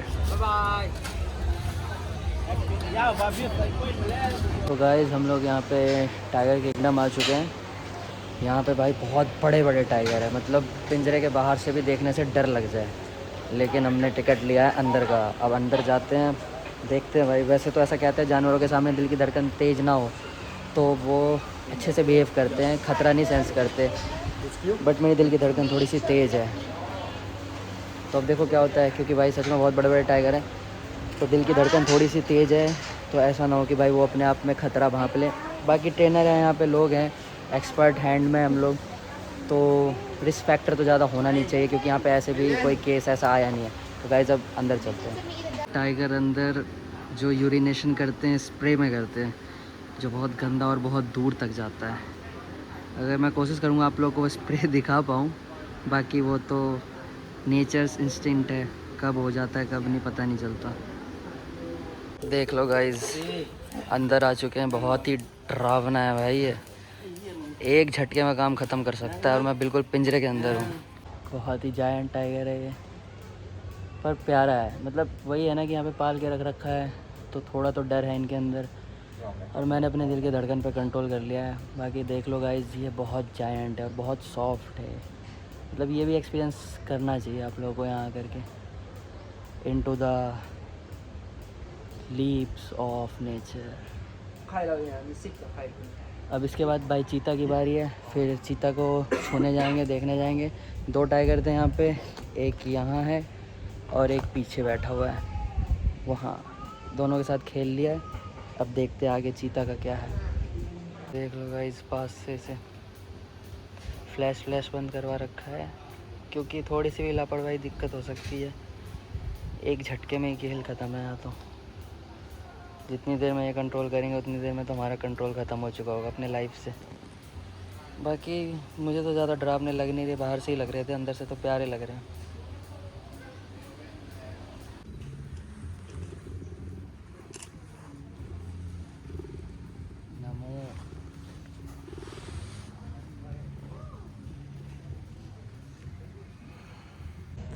तो गाइस हम लोग यहाँ पे टाइगर किंगडम आ चुके हैं। यहाँ पे भाई बहुत बड़े बड़े टाइगर है, मतलब पिंजरे के बाहर से भी देखने से डर लग जाए। लेकिन हमने टिकट लिया है अंदर का, अब अंदर जाते हैं, देखते हैं भाई। वैसे तो ऐसा कहते हैं जानवरों के सामने दिल की धड़कन तेज़ ना हो तो वो अच्छे से बिहेव करते हैं, ख़तरा नहीं सेंस करते। बट मेरी दिल की धड़कन थोड़ी सी तेज़ है, तो अब देखो क्या होता है। क्योंकि भाई सच में बहुत बड़े बड़े टाइगर हैं, तो दिल की धड़कन थोड़ी सी तेज़ है, तो ऐसा ना हो कि भाई वो अपने आप में ख़तरा भांप लें। बाकी ट्रेनर हैं यहाँ पे, लोग हैं एक्सपर्ट हैंड में हम लोग, तो रिस्क फैक्टर तो ज़्यादा होना नहीं चाहिए, क्योंकि यहाँ पे ऐसे भी कोई केस ऐसा आया नहीं है। तो गाइस अब अंदर चलते हैं। टाइगर अंदर जो यूरिनेशन करते हैं स्प्रे में करते हैं, जो बहुत गंदा और बहुत दूर तक जाता है। अगर मैं कोशिश करूँगा आप लोगों को स्प्रे दिखा पाऊँ, बाकी वो तो नेचर्स इंस्टिंक्ट है, कब हो जाता है कब नहीं पता नहीं चलता। देख लो गाइस, अंदर आ चुके हैं। बहुत ही डरावना है भाई ये, एक झटके में काम ख़त्म कर सकता है, और मैं बिल्कुल पिंजरे के अंदर हूँ। बहुत ही जायंट टाइगर है ये, पर प्यारा है। मतलब वही है ना कि यहाँ पे पाल के रख रखा है, तो थोड़ा तो डर है इनके अंदर, और मैंने अपने दिल के धड़कन पे कंट्रोल कर लिया है। बाकी देख लो गाइस, ये बहुत जायंट है और बहुत सॉफ्ट है। मतलब ये भी एक्सपीरियंस करना चाहिए आप लोगों को यहाँ आकर के। Into the leaps of nature. खाई लो यार, सिक खाई। अब इसके बाद भाई चीता की बारी है, फिर चीता को छूने जाएंगे, देखने जाएंगे। 2 टाइगर थे यहाँ पे, एक यहाँ है और एक पीछे बैठा हुआ है वहाँ, दोनों के साथ खेल लिया है। अब देखते हैं आगे चीता का क्या है। देख लो गाइस पास से इसे फ्लैश बंद करवा रखा है, क्योंकि थोड़ी सी भी लापरवाही दिक्कत हो सकती है। एक झटके में ही खेल ख़त्म है यहाँ तो। जितनी देर में ये कंट्रोल करेंगे उतनी देर में तो हमारा कंट्रोल ख़त्म हो चुका होगा अपने लाइफ से। बाकी मुझे तो ज़्यादा डरावने लग नहीं रहे, बाहर से ही लग रहे थे, अंदर से तो प्यारे लग रहे हैं। नमो।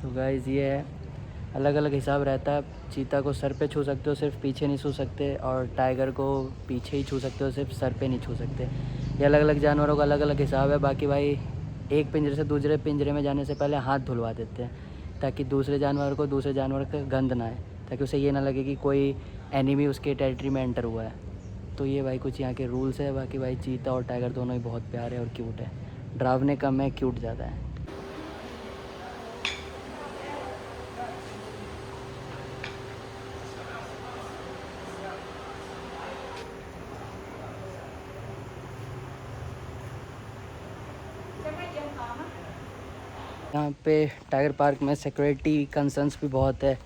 तो गाइस ये है, अलग अलग हिसाब रहता है। चीता को सर पे छू सकते हो, सिर्फ पीछे नहीं छू सकते, और टाइगर को पीछे ही छू सकते हो, सिर्फ सर पे नहीं छू सकते। ये अलग अलग जानवरों का अलग अलग हिसाब है। बाकी भाई एक पिंजरे से दूसरे पिंजरे में जाने से पहले हाथ धुलवा देते हैं, ताकि दूसरे जानवर को दूसरे जानवर का गंद ना आए, ताकि उसे ये ना लगे कि कोई एनिमी उसके टेरिटरी में एंटर हुआ है। तो ये भाई कुछ यहाँ के रूल्स है। बाकी भाई चीता और टाइगर दोनों ही बहुत प्यारे और क्यूट है। डरावने कम है, क्यूट ज़्यादा है। यहाँ पे टाइगर पार्क में सिक्योरिटी कंसर्न्स भी बहुत है।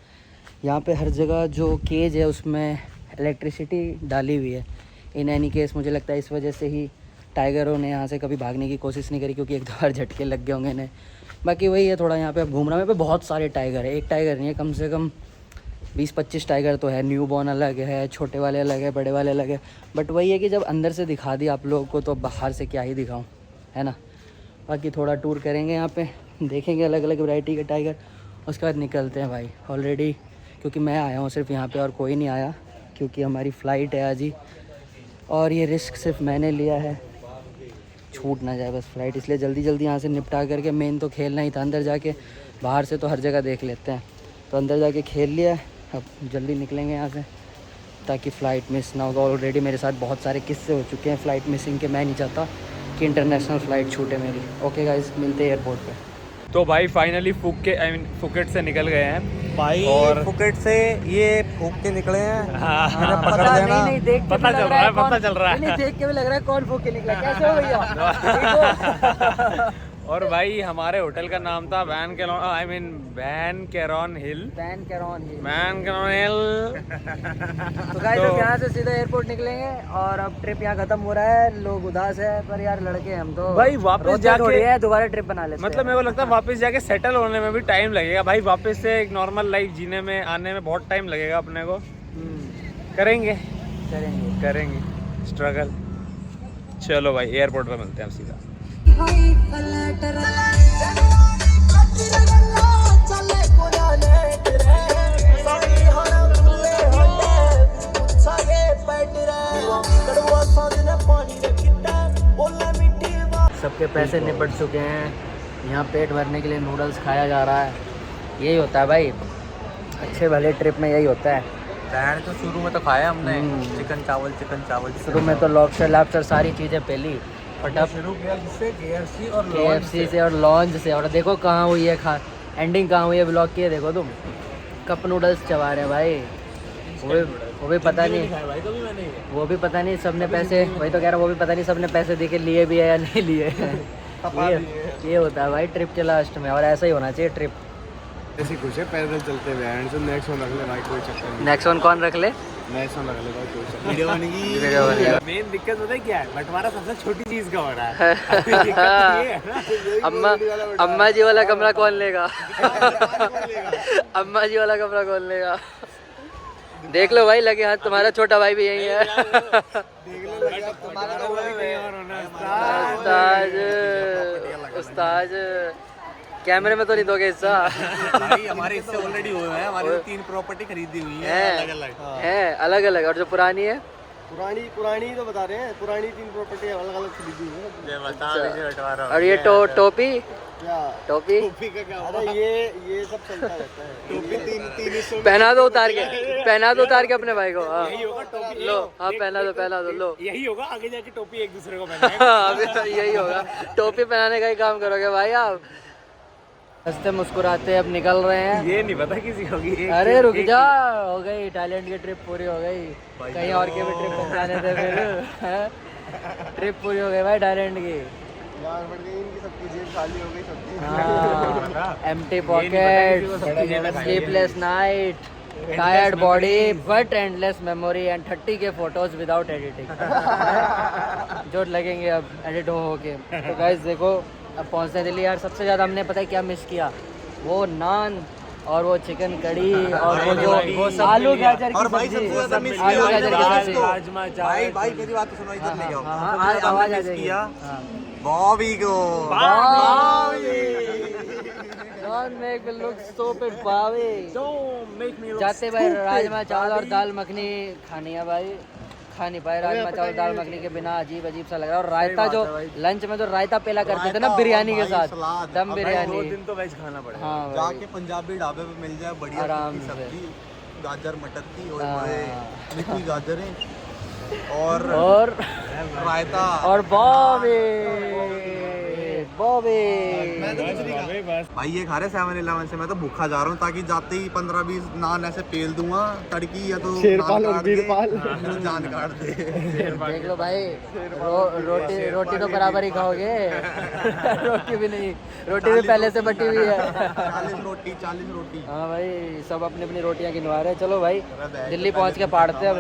यहाँ पे हर जगह जो केज है उसमें इलेक्ट्रिसिटी डाली हुई है। इन एनी केस मुझे लगता है इस वजह से ही टाइगरों ने यहाँ से कभी भागने की कोशिश नहीं करी, क्योंकि एक 2 बार झटके लग गए होंगे इन्हें। बाकी वही है, थोड़ा यहाँ पे अब घूम रहा है। यहाँ पे बहुत सारे टाइगर है, एक टाइगर नहीं है, कम से कम 20-25 टाइगर तो है। न्यू बॉर्न अलग है, छोटे वाले अलग है, बड़े वाले अलग है। बट वही है कि जब अंदर से दिखा दिया आप लोगों को तो बाहर से क्या ही दिखाऊँ, है ना। बाकी थोड़ा टूर करेंगे यहाँ पे, देखेंगे अलग अलग वैरायटी के टाइगर, उसके बाद निकलते हैं भाई। ऑलरेडी क्योंकि मैं आया हूँ सिर्फ यहाँ पे और कोई नहीं आया, क्योंकि हमारी फ़्लाइट है आज ही, और ये रिस्क सिर्फ मैंने लिया है, छूट ना जाए बस फ़्लाइट। इसलिए जल्दी जल्दी यहाँ से निपटा करके, मेन तो खेलना ही था अंदर जाके, बाहर से तो हर जगह देख लेते हैं, तो अंदर जाके खेल लिया। अब जल्दी निकलेंगे यहाँ से ताकि फ़्लाइट मिस ना होगा। ऑलरेडी मेरे साथ बहुत सारे किस्से हो चुके हैं फ़्लाइट मिसिंग के, मैं नहीं चाहता कि इंटरनेशनल फ़्लाइट छूटे मेरी। ओके गाइस, मिलते हैं एयरपोर्ट पे। तो भाई फाइनली फुकेट से निकल गए हैं भाई। और फुकेट से ये फूक के निकले हैं। हाँ, पता नहीं, देख के पता चल रहा है, पता चल रहा नहीं, है। देख के भी लग रहा है कौन फूक के निकला। कैसे हो भैया? और भाई हमारे होटल का नाम था वैन कैरॉन हिल। वैन कैरॉन हिल। वैन कैरॉन हिल। तो गाइस अब यहाँ से सीधा एयरपोर्ट निकलेंगे, और अब ट्रिप यहाँ खत्म हो रहा है। लोग उदास है, पर यार लड़के हम तो भाई वापस रोते जाके थोड़ी है, दोबारा ट्रिप बना लेते मतलब मेरे को लगता है वापस जाके सेटल होने में भी टाइम लगेगा भाई। वापस से एक नॉर्मल लाइफ जीने में, आने में बहुत टाइम लगेगा अपने को। करेंगे स्ट्रगल। चलो भाई एयरपोर्ट पे मिलते हैं हम सीधा। सबके पैसे निपट चुके हैं, यहाँ पेट भरने के लिए नूडल्स खाया जा रहा है। यही होता है भाई, अच्छे भले ट्रिप में यही होता है। बैंड तो शुरू में तो खाया हमने चिकन चावल। शुरू में तो लॉबस्टर सारी चीज़ें पहली फटा शुरू किया जिससे KFC से और लॉन्च से। और देखो कहाँ हुई है एंडिंग कहाँ हुई है ब्लॉग की, देखो तुम कप नूडल्स चबा रहे हैं भाई। वो भी पता नहीं, वो भी पता नहीं सबने पैसे, वही तो कह रहा, वो भी पता नहीं सबने पैसे दे के लिए भी है या नहीं लिए ये होता है भाई ट्रिप के लास्ट में, और ऐसा ही होना चाहिए ट्रिप। ऐसी खुश है पैदल चलते हुए एंड से नेक्स्ट वन रख ले भाई, कोई चक्कर नहीं। नेक्स्ट वन कौन रख ले? नेक्स्ट वन रख ले भाई, कोई चक्कर वीडियो बनेगी। मेन दिक्कत पता है क्या है, बंटवारा सबसे छोटी चीज का हो रहा है। अम्मा जी वाला कमरा कौन लेगा? अम्मा जी वाला कमरा कौन लेगा? देख लो भाई, लगे हाथ तुम्हारा छोटा भाई भी यही है। उस्ताद कैमरे में तो नहीं दोगे हिस्सा? भाई हमारे इससे ऑलरेडी हुए हैं, हमारे 3 प्रॉपर्टी खरीदी हुई है अलग अलग। अलग अलग, और जो पुरानी है पुरानी तो बता रहे हैं, पुरानी 3 प्रॉपर्टी अलग अलग खरीदी है। और ये टोपी क्या टोपी का क्या अरे ये सब चलता रहता है। टोपी 300 पहना दो उतार के अपने भाई को। हाँ लो, हाँ पहना दो लो। यही होगा आगे जाके टोपी एक दूसरे को अभी यही होगा, टोपी पहनाने का ही काम करोगे भाई आप। हंसते मुस्कुराते अब निकल रहे हैं। ये नहीं पता किसी होगी। अरे रुक जा, हो गई थाईलैंड की ट्रिप पूरी हो गई, कहीं और की भी ट्रिप बन जाने दे फिर। ट्रिप पूरी हो गई भाई थाईलैंड की। यार बढ़ गई इनकी, सबकी जेब खाली हो गई सबकी। Empty pocket, sleepless night, tired body but endless memory and 30 के फोटोज विदाउट एडिटिंग जो लगेंगे अब एडिट हो के। तो गाइस देखो अब पहुंचने दिल्ली यार, सबसे ज़्यादा हमने पता है क्या मिस किया, वो नान और वो चिकन कड़ी और वो जो आलू गाजर और की भाई सब्जी, सबसे ज्यादा मिस आलू गाजर की सब्जी। भाई भाई मेरी बात तो सुनो, इधर ले जाओ। हाँ, सबसे ज्यादा आवाज हमने आ मिस जाएगी। किया हाँ। बॉबी को। Don't make me look stupid, बावे। जाते भाई राजमा चावल और दाल मखनी खानी है भाई, खा नहीं पाए राजमा चावल दाल मखनी के बिना, अजीब सा लग रहा है। और रायता जो लंच में जो रायता पेला करते थे ना बिरयानी के साथ, दम बिरयानी। तो वेज खाना पड़ेगा। हाँ भाई। जाके पंजाबी ढाबे पे मिल जाए बढ़िया आराम की से। सब्जी, गाजर मटर की और हाँ। मिठी गाजरें और रायता और बॉबी भाई ये खा रहे 7-11 से। मैं तो भूखा जा रहा हूँ, ताकि जाते ही 15-20 नान ऐसे पेल दूंगा तड़की, या तो शेरपाल नान और काट दे, वीरपाल। या तो जान काट दे। देख लो भाई, रोटी तो बराबर ही खाओगे। रोटी भी नहीं, रोटी भी पहले से बटी हुई है। 40 रोटी। हाँ भाई सब अपनी अपनी रोटियां गिनवा रहे हैं। चलो भाई दिल्ली पहुंच के पाड़ते हैं अब।